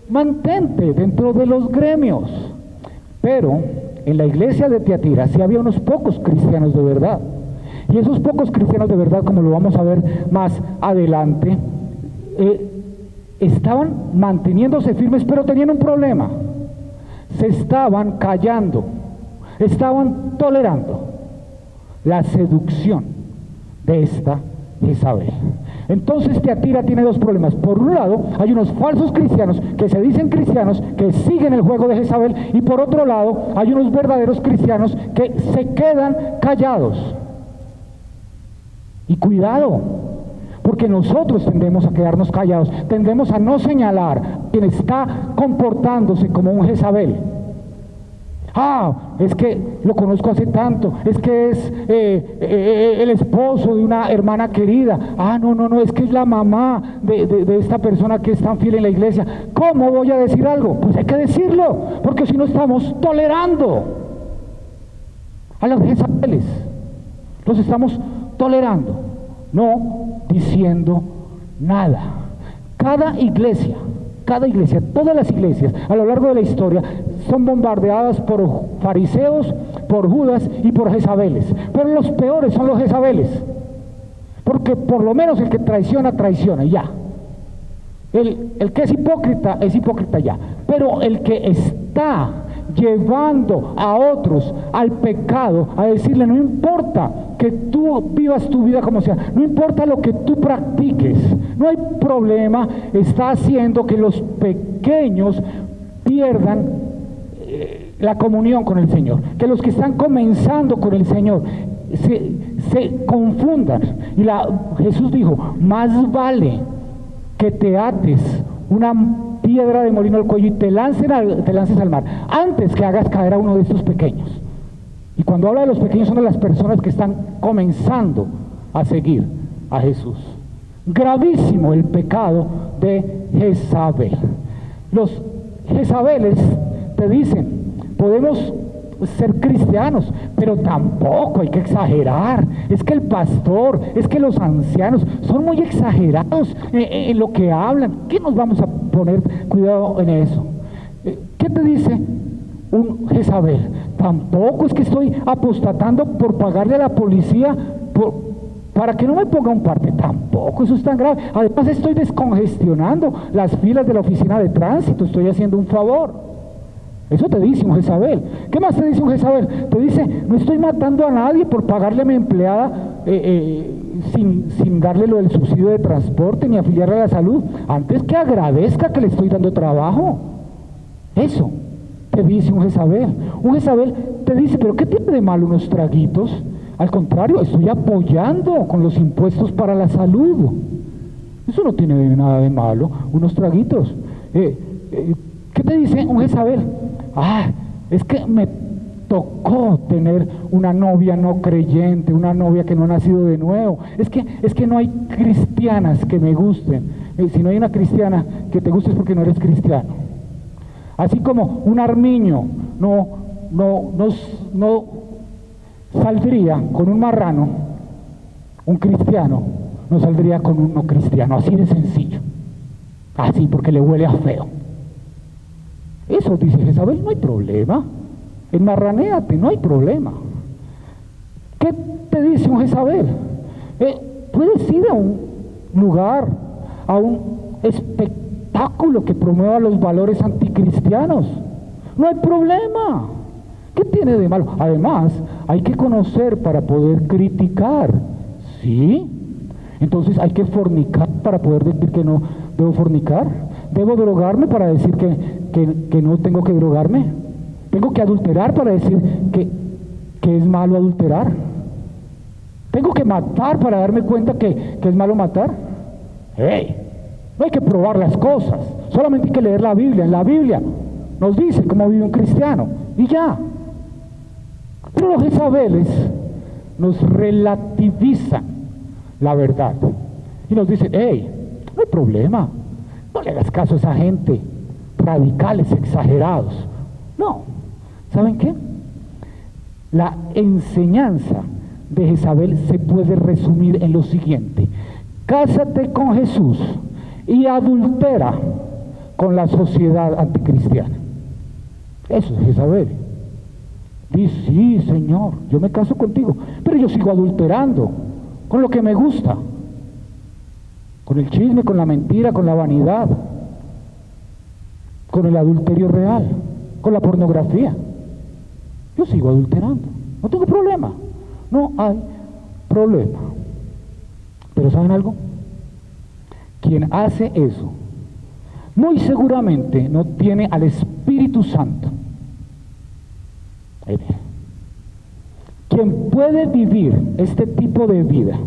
Mantente dentro de los gremios. Pero en la iglesia de Tiatira sí había unos pocos cristianos de verdad. Y esos pocos cristianos de verdad, como lo vamos a ver más adelante, estaban manteniéndose firmes, pero tenían un problema. Se estaban callando, estaban tolerando la seducción de esta Jezabel. Entonces Tiatira tiene dos problemas. Por un lado, hay unos falsos cristianos que se dicen cristianos, que siguen el juego de Jezabel, y por otro lado, hay unos verdaderos cristianos que se quedan callados. Y cuidado, porque nosotros tendemos a quedarnos callados, tendemos a no señalar a quien está comportándose como un Jezabel. Es que lo conozco hace tanto, es que es el esposo de una hermana querida. No, es que es la mamá de esta persona que es tan fiel en la iglesia. ¿Cómo voy a decir algo? Pues hay que decirlo, porque si no estamos tolerando a los Jezabeles, los estamos tolerando, no diciendo nada. Cada iglesia, todas las iglesias a lo largo de la historia son bombardeadas por fariseos, por Judas y por Jezabeles. Pero los peores son los Jezabeles, porque por lo menos el que traiciona, traiciona, ya. El que es hipócrita ya. Pero el que está llevando a otros al pecado, a decirle: no importa que tú vivas tu vida como sea, no importa lo que tú practiques, no hay problema, está haciendo que los pequeños pierdan la comunión con el Señor, que los que están comenzando con el Señor se confundan. Y Jesús dijo: más vale que te ates una piedra de molino al cuello y te lances al mar, antes que hagas caer a uno de estos pequeños. Y cuando habla de los pequeños, son de las personas que están comenzando a seguir a Jesús. Gravísimo el pecado de Jezabel. Los Jezabeles te dicen: podemos ser cristianos, pero tampoco hay que exagerar. Es que el pastor, es que los ancianos son muy exagerados en lo que hablan. ¿Qué nos vamos a poner cuidado en eso? ¿Qué te dice un Jezabel? Tampoco es que estoy apostatando por pagarle a la policía para que no me ponga un parte. Tampoco, eso es tan grave. Además, estoy descongestionando las filas de la oficina de tránsito, estoy haciendo un favor. Eso te dice un Jezabel. ¿Qué más te dice un Jezabel? Te dice: no estoy matando a nadie por pagarle a mi empleada sin darle lo del subsidio de transporte ni afiliarle a la salud. Antes que agradezca que le estoy dando trabajo. Eso te dice un Jezabel. Un Jezabel te dice: pero ¿qué tiene de malo unos traguitos? Al contrario, estoy apoyando con los impuestos para la salud. Eso no tiene nada de malo, unos traguitos. ¿Qué te dice un Jezabel? Es que me tocó tener una novia no creyente, una novia que no ha nacido de nuevo. Es que no hay cristianas que me gusten. Si no hay una cristiana que te guste es porque no eres cristiano. Así como un armiño no saldría con un marrano, un cristiano no saldría con un no cristiano. Así de sencillo. Así, porque le huele a feo. Eso dice Jezabel: no hay problema, enmarranéate, no hay problema. ¿Qué te dice un Jezabel? Puedes ir a un lugar, a un espectáculo que promueva los valores anticristianos, no hay problema. ¿Qué tiene de malo? Además, hay que conocer para poder criticar, ¿sí? Entonces hay que fornicar para poder decir que no debo fornicar. ¿Debo drogarme para decir que no tengo que drogarme? ¿Tengo que adulterar para decir que es malo adulterar? ¿Tengo que matar para darme cuenta que es malo matar? ¡Hey! No hay que probar las cosas, solamente hay que leer la Biblia. En la Biblia nos dice cómo vive un cristiano, y ya. Pero los Jezabeles nos relativizan la verdad y nos dicen, hey, no hay problema, no le hagas caso a esa gente, radicales, exagerados. No, ¿saben qué? La enseñanza de Jezabel se puede resumir en lo siguiente: cásate con Jesús y adultera con la sociedad anticristiana. Eso es Jezabel. Dice, sí, Señor, yo me caso contigo, pero yo sigo adulterando con lo que me gusta, con el chisme, con la mentira, con la vanidad, con el adulterio real, con la pornografía. Yo sigo adulterando, no tengo problema, no hay problema. Pero ¿saben algo? Quien hace eso muy seguramente no tiene al Espíritu Santo. Quien puede vivir este tipo de vida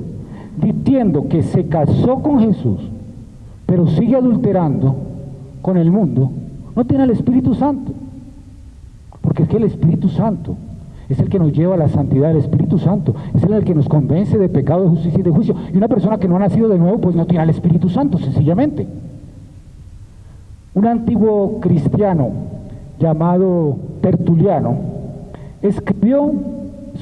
diciendo que se casó con Jesús pero sigue adulterando con el mundo, no tiene al Espíritu Santo. Porque es que el Espíritu Santo es el que nos lleva a la santidad. El Espíritu Santo es el que nos convence de pecado, de justicia y de juicio. Y una persona que no ha nacido de nuevo, pues no tiene al Espíritu Santo, sencillamente. Un antiguo cristiano llamado Tertuliano escribió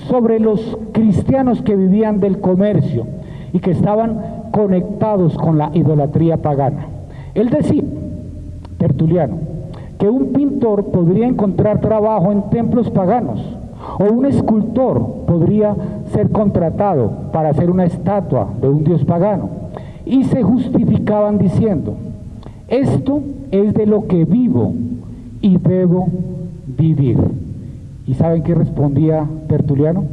sobre los cristianos que vivían del comercio y que estaban conectados con la idolatría pagana. Él decía, Tertuliano, que un pintor podría encontrar trabajo en templos paganos, o un escultor podría ser contratado para hacer una estatua de un dios pagano, y se justificaban diciendo, esto es de lo que vivo y debo vivir. ¿Y saben qué respondía Tertuliano?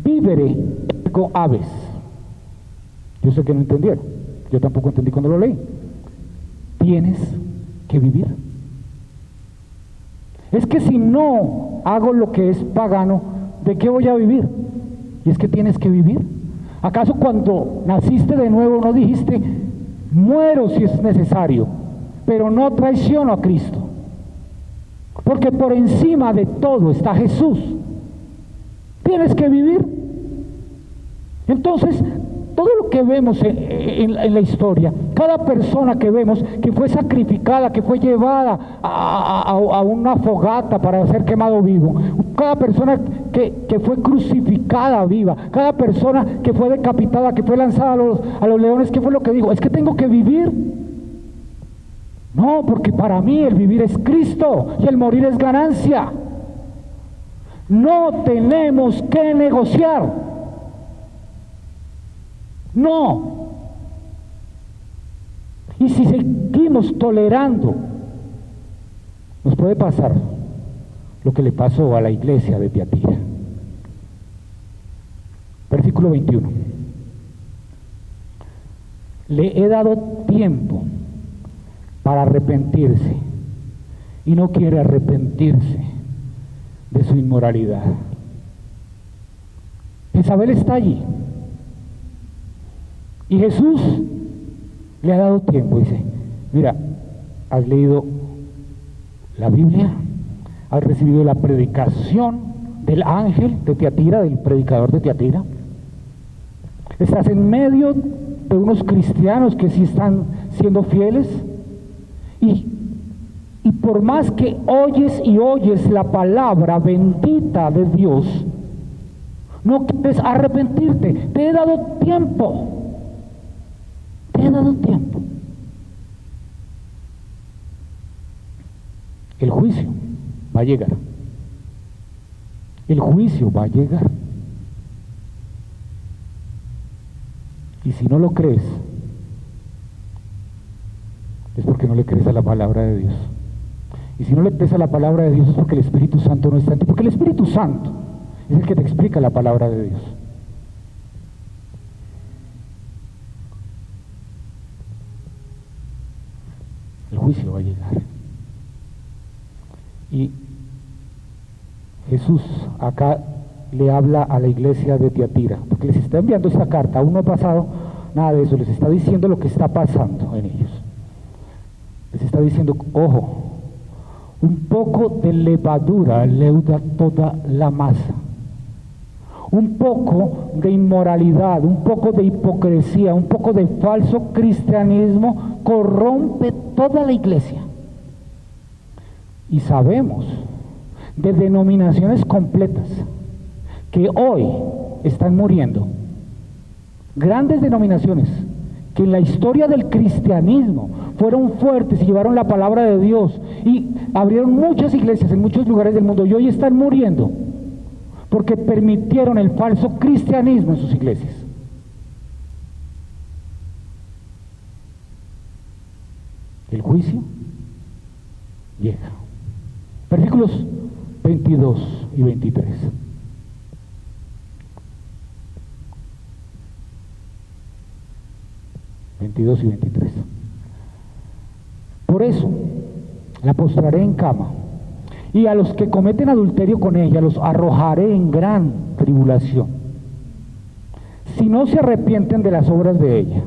Vivere con aves. Yo sé que no entendieron, yo tampoco entendí cuando lo leí. Tienes que vivir. Es que si no hago lo que es pagano, ¿de qué voy a vivir? Y es que tienes que vivir. ¿Acaso cuando naciste de nuevo no dijiste, muero si es necesario, pero no traiciono a Cristo? Porque por encima de todo está Jesús. Tienes que vivir. Entonces, todo lo que vemos en la historia, cada persona que vemos que fue sacrificada, que fue llevada a una fogata para ser quemado vivo, cada persona que fue crucificada viva, cada persona que fue decapitada, que fue lanzada a los leones, ¿qué fue lo que dijo? Es que tengo que vivir. No, porque para mí el vivir es Cristo y el morir es ganancia. No tenemos que negociar. No. Y si seguimos tolerando, nos puede pasar lo que le pasó a la iglesia de Tiatira. Versículo 21. Le he dado tiempo para arrepentirse y no quiere arrepentirse de su inmoralidad. Jezabel está allí y Jesús le ha dado tiempo. Dice, mira, has leído la Biblia, has recibido la predicación del ángel de Tiatira, del predicador de Tiatira, estás en medio de unos cristianos que sí están siendo fieles. Y por más que oyes y oyes la palabra bendita de Dios, no quieres arrepentirte. Te he dado tiempo. Te he dado tiempo. El juicio va a llegar. El juicio va a llegar. Y si no lo crees, es porque no le crees a la palabra de Dios. Y si no le crees a la palabra de Dios es porque el Espíritu Santo no está en ti, porque el Espíritu Santo es el que te explica la palabra de Dios. El juicio va a llegar. Y Jesús acá le habla a la iglesia de Tiatira, porque les está enviando esta carta. Aún no ha pasado nada de eso, les está diciendo lo que está pasando en ellos. Les está diciendo, ojo, un poco de levadura leuda toda la masa. Un poco de inmoralidad, un poco de hipocresía, un poco de falso cristianismo corrompe toda la iglesia. Y sabemos de denominaciones completas que hoy están muriendo. Grandes denominaciones que en la historia del cristianismo fueron fuertes y llevaron la palabra de Dios y abrieron muchas iglesias en muchos lugares del mundo y hoy están muriendo porque permitieron el falso cristianismo en sus iglesias. El juicio llega. Versículos 22 y 23. Por eso la postraré en cama, y a los que cometen adulterio con ella los arrojaré en gran tribulación, si no se arrepienten de las obras de ella.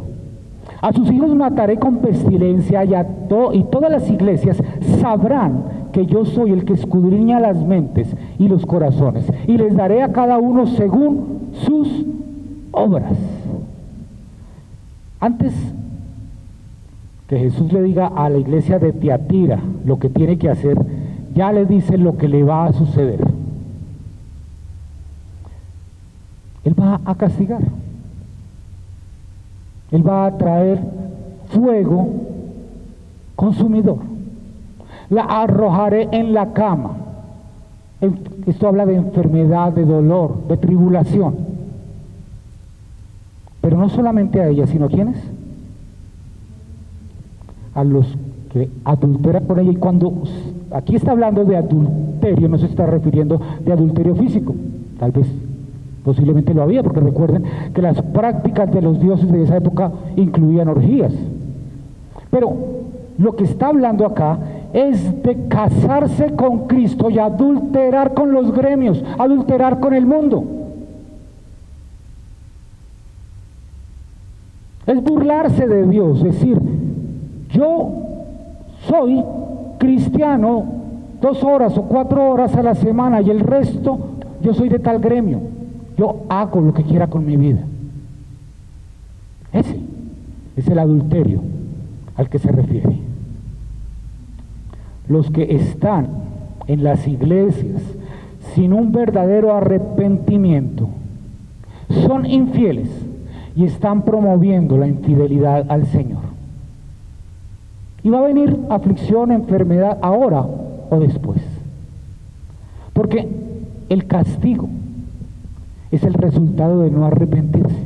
A sus hijos mataré con pestilencia, y todas las iglesias sabrán que yo soy el que escudriña las mentes y los corazones, y les daré a cada uno según sus obras. Antes que Jesús le diga a la iglesia de Tiatira lo que tiene que hacer, ya le dice lo que le va a suceder. Él va a castigar. Él va a traer fuego consumidor. La arrojaré en la cama. Esto habla de enfermedad, de dolor, de tribulación. Pero no solamente a ella, sino ¿a quiénes? A los que adulteran con ella. Y cuando aquí está hablando de adulterio, no se está refiriendo de adulterio físico. Tal vez, posiblemente lo había, porque recuerden que las prácticas de los dioses de esa época incluían orgías. Pero lo que está hablando acá es de casarse con Cristo y adulterar con los gremios, adulterar con el mundo. Es burlarse de Dios, es decir, yo soy cristiano 2 horas o 4 horas a la semana y el resto yo soy de tal gremio, yo hago lo que quiera con mi vida. Ese es el adulterio al que se refiere. Los que están en las iglesias sin un verdadero arrepentimiento son infieles y están promoviendo la infidelidad al Señor. Y va a venir aflicción, enfermedad, ahora o después. Porque el castigo es el resultado de no arrepentirse.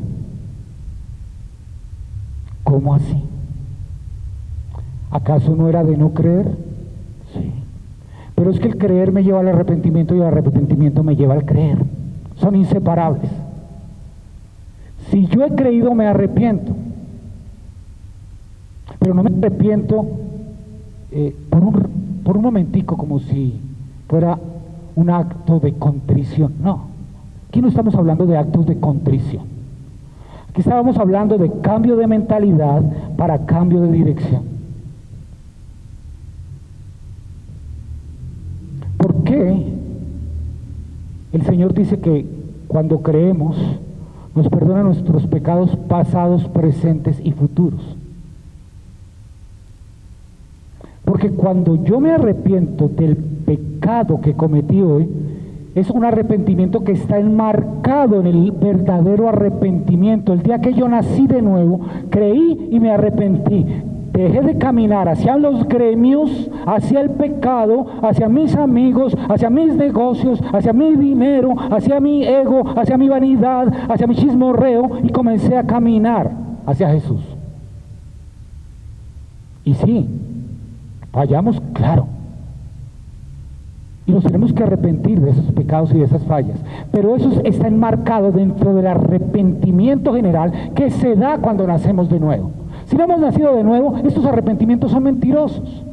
¿Cómo así? ¿Acaso no era de no creer? Sí. Pero es que el creer me lleva al arrepentimiento y el arrepentimiento me lleva al creer. Son inseparables. Si yo he creído, me arrepiento. Pero no me arrepiento por un momentico, como si fuera un acto de contrición. No, aquí no estamos hablando de actos de contrición. Aquí estábamos hablando de cambio de mentalidad para cambio de dirección. ¿Por qué el Señor dice que cuando creemos nos perdona nuestros pecados pasados, presentes y futuros? Porque cuando yo me arrepiento del pecado que cometí hoy, es un arrepentimiento que está enmarcado en el verdadero arrepentimiento. El día que yo nací de nuevo, creí y me arrepentí. Dejé de caminar hacia los gremios, hacia el pecado, hacia mis amigos, hacia mis negocios, hacia mi dinero, hacia mi ego, hacia mi vanidad, hacia mi chismorreo, y comencé a caminar hacia Jesús. Y sí, fallamos, claro, y nos tenemos que arrepentir de esos pecados y de esas fallas, pero eso está enmarcado dentro del arrepentimiento general que se da cuando nacemos de nuevo. Si no hemos nacido de nuevo, estos arrepentimientos son mentirosos,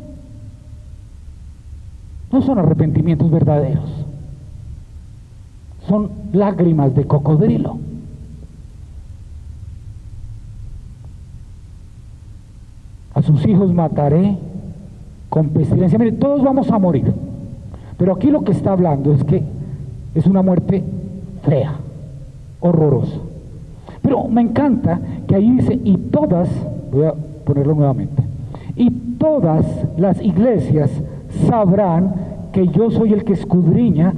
no son arrepentimientos verdaderos, son lágrimas de cocodrilo. a sus hijos mataré con pestilencia. Mire, todos vamos a morir, pero aquí lo que está hablando es que es una muerte fea, horrorosa. Pero me encanta que ahí dice, y todas, voy a ponerlo nuevamente, y todas las iglesias sabrán que yo soy el que escudriña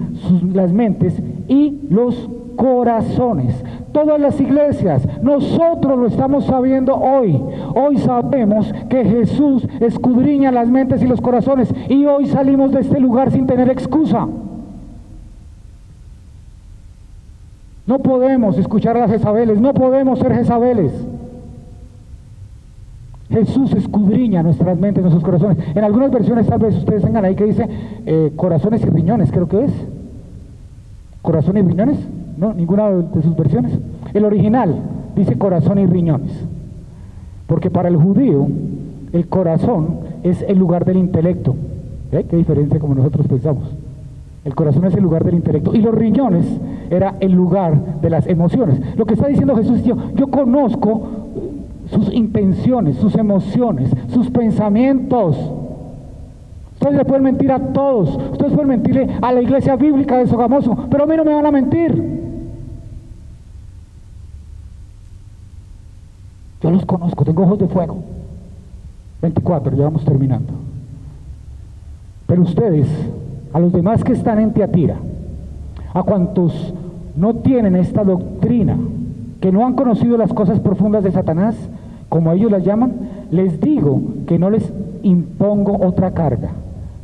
las mentes y los corazones. Todas las iglesias, nosotros lo estamos sabiendo hoy. Hoy sabemos que Jesús escudriña las mentes y los corazones, y hoy salimos de este lugar sin tener excusa. No podemos escuchar a las Jezabeles, no podemos ser Jezabeles. Jesús escudriña nuestras mentes, nuestros corazones. En algunas versiones tal vez ustedes tengan ahí que dice corazones y riñones, creo que es. ¿Corazón y riñones? No, ninguna de sus versiones. El original dice corazón y riñones. Porque para el judío, el corazón es el lugar del intelecto. ¿Qué diferencia como nosotros pensamos? El corazón es el lugar del intelecto y los riñones era el lugar de las emociones. Lo que está diciendo Jesús es: yo conozco sus intenciones, sus emociones, sus pensamientos. Ustedes le pueden mentir a todos, ustedes pueden mentirle a la iglesia bíblica de Sogamoso, pero a mí no me van a mentir. Yo los conozco, tengo ojos de fuego. 24, ya vamos terminando. Pero ustedes, a los demás que están en Tiatira, a cuantos no tienen esta doctrina, que no han conocido las cosas profundas de Satanás, como ellos las llaman, les digo que no les impongo otra carga.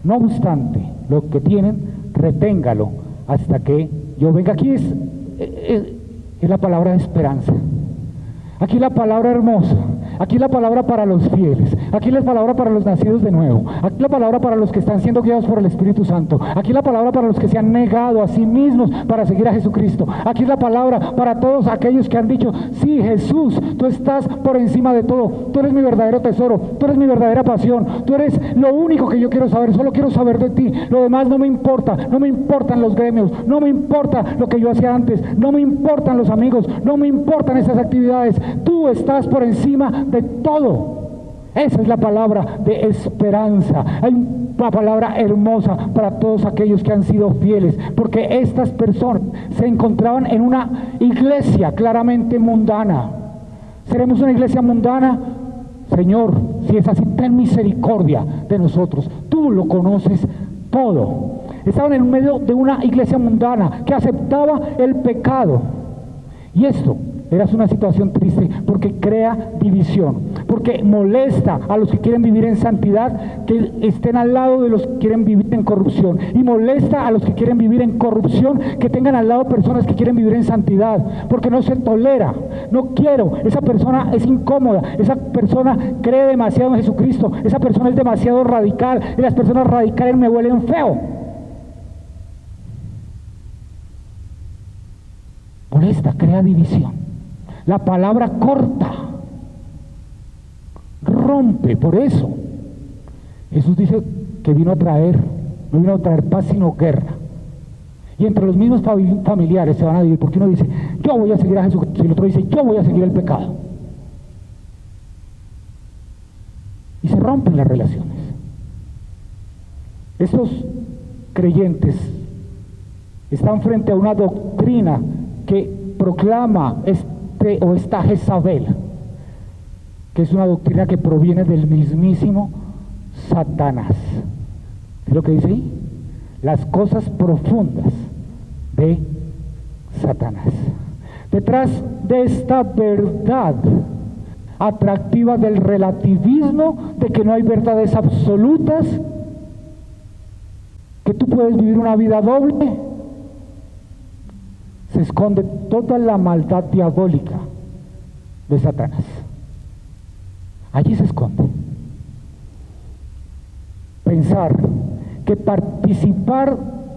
No obstante, lo que tienen, reténgalo hasta que yo venga. Aquí es la palabra de esperanza. Aquí la palabra hermosa. Aquí la palabra para los fieles. Aquí la palabra para los nacidos de nuevo. Aquí la palabra para los que están siendo guiados por el Espíritu Santo. Aquí la palabra para los que se han negado a sí mismos para seguir a Jesucristo. Aquí la palabra para todos aquellos que han dicho: sí, Jesús, tú estás por encima de todo. Tú eres mi verdadero tesoro. Tú eres mi verdadera pasión. Tú eres lo único que yo quiero saber. Solo quiero saber de ti. Lo demás no me importa. No me importan los gremios. No me importa lo que yo hacía antes. No me importan los amigos. No me importan esas actividades. Tú estás por encima de todo. Esa es la palabra de esperanza. Hay una palabra hermosa para todos aquellos que han sido fieles, porque estas personas se encontraban en una iglesia claramente mundana. ¿Seremos una iglesia mundana? Señor, si es así, ten misericordia de nosotros. Tú lo conoces todo. Estaban en medio de una iglesia mundana que aceptaba el pecado, y esto era una situación triste porque crea división, porque molesta a los que quieren vivir en santidad que estén al lado de los que quieren vivir en corrupción, y molesta a los que quieren vivir en corrupción que tengan al lado personas que quieren vivir en santidad, porque no se tolera. No quiero, esa persona es incómoda, esa persona cree demasiado en Jesucristo, esa persona es demasiado radical, y las personas radicales me huelen feo. Molesta, crea división. La palabra corta, rompe. Por eso Jesús dice que no vino a traer paz sino guerra. Y entre los mismos familiares se van a dividir, porque uno dice: yo voy a seguir a Jesucristo, y el otro dice: yo voy a seguir el pecado. Y se rompen las relaciones. Estos creyentes están frente a una doctrina que proclama esta Jezabel, que es una doctrina que proviene del mismísimo Satanás. ¿Es lo que dice ahí? Las cosas profundas de Satanás. Detrás de esta verdad atractiva del relativismo, de que no hay verdades absolutas, que tú puedes vivir una vida doble, se esconde toda la maldad diabólica de Satanás. Allí se esconde. Pensar que participar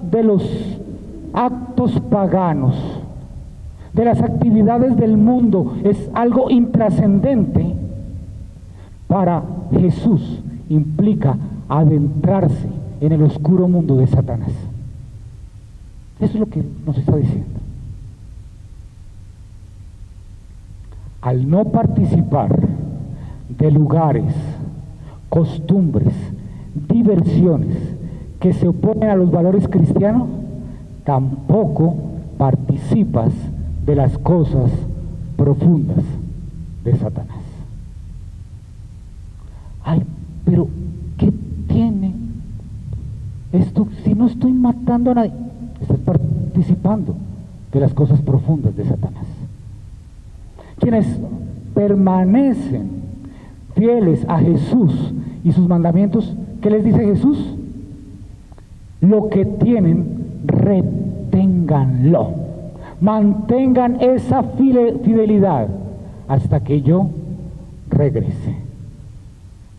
de los actos paganos, de las actividades del mundo, es algo intrascendente, para Jesús implica adentrarse en el oscuro mundo de Satanás. Eso es lo que nos está diciendo. Al no participar de lugares costumbres, diversiones que se oponen a los valores cristianos, tampoco participas de las cosas profundas de Satanás. Ay, pero ¿qué tiene esto? Si no estoy matando a nadie, estás participando de las cosas profundas de Satanás. Quienes permanecen fieles a Jesús y sus mandamientos, ¿qué les dice Jesús? Lo que tienen, reténganlo. Mantengan esa fidelidad hasta que yo regrese.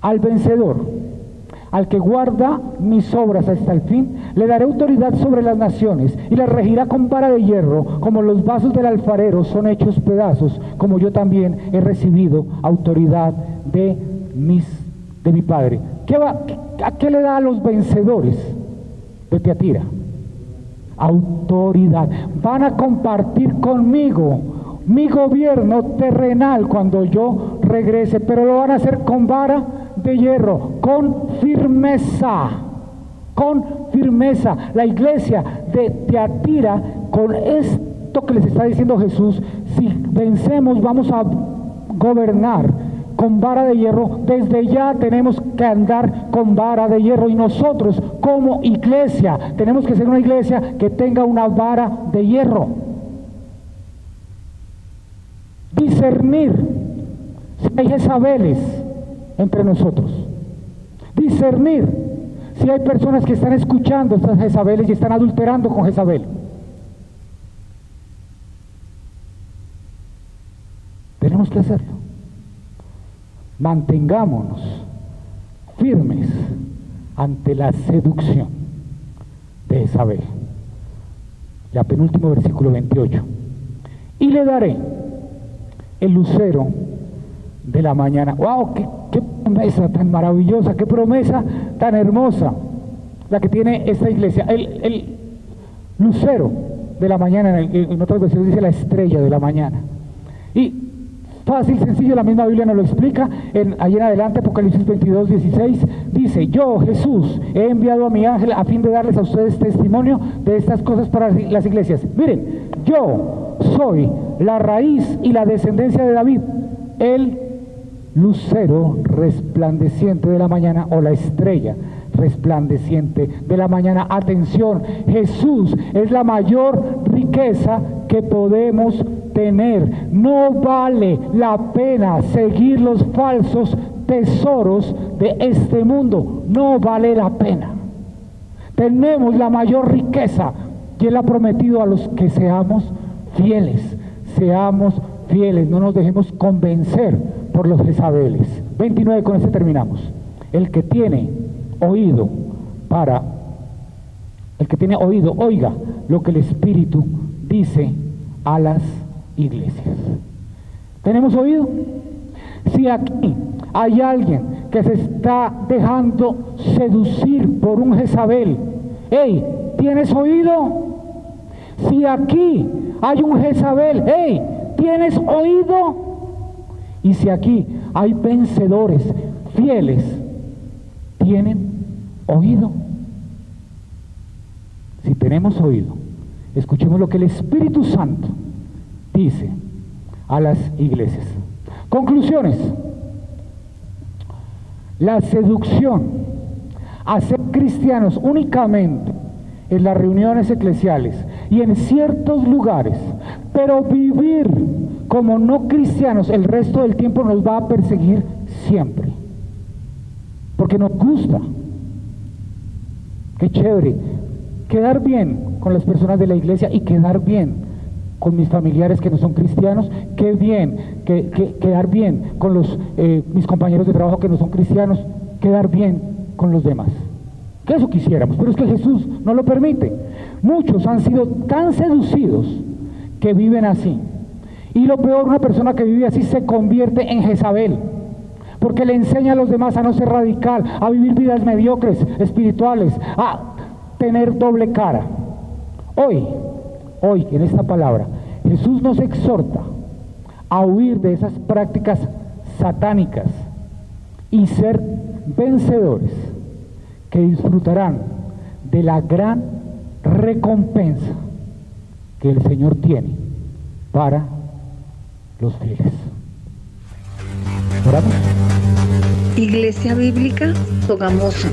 Al vencedor, al que guarda mis obras hasta el fin, le daré autoridad sobre las naciones y las regirá con vara de hierro, como los vasos del alfarero son hechos pedazos, como yo también he recibido autoridad de mi Padre. ¿A qué le da a los vencedores de Tiatira? Autoridad. Van a compartir conmigo mi gobierno terrenal cuando yo regrese, pero lo van a hacer con vara de hierro, con firmeza. Con firmeza. La iglesia de Tiatira, con esto que les está diciendo Jesús, si vencemos vamos a gobernar con vara de hierro. Desde ya tenemos que andar con vara de hierro, y nosotros como iglesia tenemos que ser una iglesia que tenga una vara de hierro. Discernir si hay Jezabeles entre nosotros. Discernir si hay personas que están escuchando estas Jezabeles y están adulterando con Jezabel. Tenemos que hacerlo. Mantengámonos firmes ante la seducción de Jezabel. Ya penúltimo versículo 28. Y le daré el lucero de la mañana. ¡Wow! ¡Qué promesa tan maravillosa! ¡Qué promesa tan hermosa la que tiene esta iglesia! El lucero de la mañana, en otras versiones dice la estrella de la mañana. Y fácil, sencillo, la misma Biblia nos lo explica. Ahí en adelante, Apocalipsis 22, 16, dice: yo, Jesús, he enviado a mi ángel a fin de darles a ustedes testimonio de estas cosas para las iglesias. Miren, yo soy la raíz y la descendencia de David, el lucero resplandeciente de la mañana, o la estrella resplandeciente de la mañana. Atención, Jesús es la mayor riqueza que podemos tener. No vale la pena seguir los falsos tesoros de este mundo. No vale la pena. Tenemos la mayor riqueza y Él ha prometido a los que seamos fieles. Seamos fieles, no nos dejemos convencer por los Jezabeles. 29, con este terminamos. El que tiene oído, oiga lo que el Espíritu dice a las iglesias. ¿Tenemos oído? Si aquí hay alguien que se está dejando seducir por un Jezabel, hey, ¿tienes oído? Si aquí hay un Jezabel, hey, ¿tienes oído? Y si aquí hay vencedores fieles, ¿tienen oído? Si tenemos oído, escuchemos lo que el Espíritu Santo dice a las iglesias. Conclusiones. La seducción a ser cristianos únicamente en las reuniones eclesiales y en ciertos lugares, pero vivir como no cristianos el resto del tiempo, nos va a perseguir siempre, porque nos gusta. Qué chévere quedar bien con las personas de la iglesia y quedar bien con mis familiares que no son cristianos. Qué bien quedar bien con mis compañeros de trabajo que no son cristianos. Quedar bien con los demás. Que eso quisiéramos, pero es que Jesús no lo permite. Muchos han sido tan seducidos que viven así. Y lo peor, una persona que vive así se convierte en Jezabel, porque le enseña a los demás a no ser radical, a vivir vidas mediocres, espirituales, a tener doble cara. Hoy, en esta palabra, Jesús nos exhorta a huir de esas prácticas satánicas y ser vencedores que disfrutarán de la gran recompensa que el Señor tiene para los fieles. ¿Oramos? Iglesia Bíblica Sogamoso.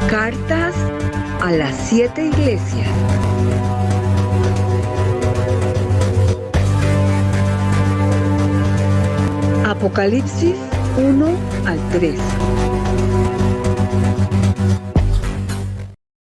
Cartas a las 7 iglesias. Apocalipsis 1 al 3.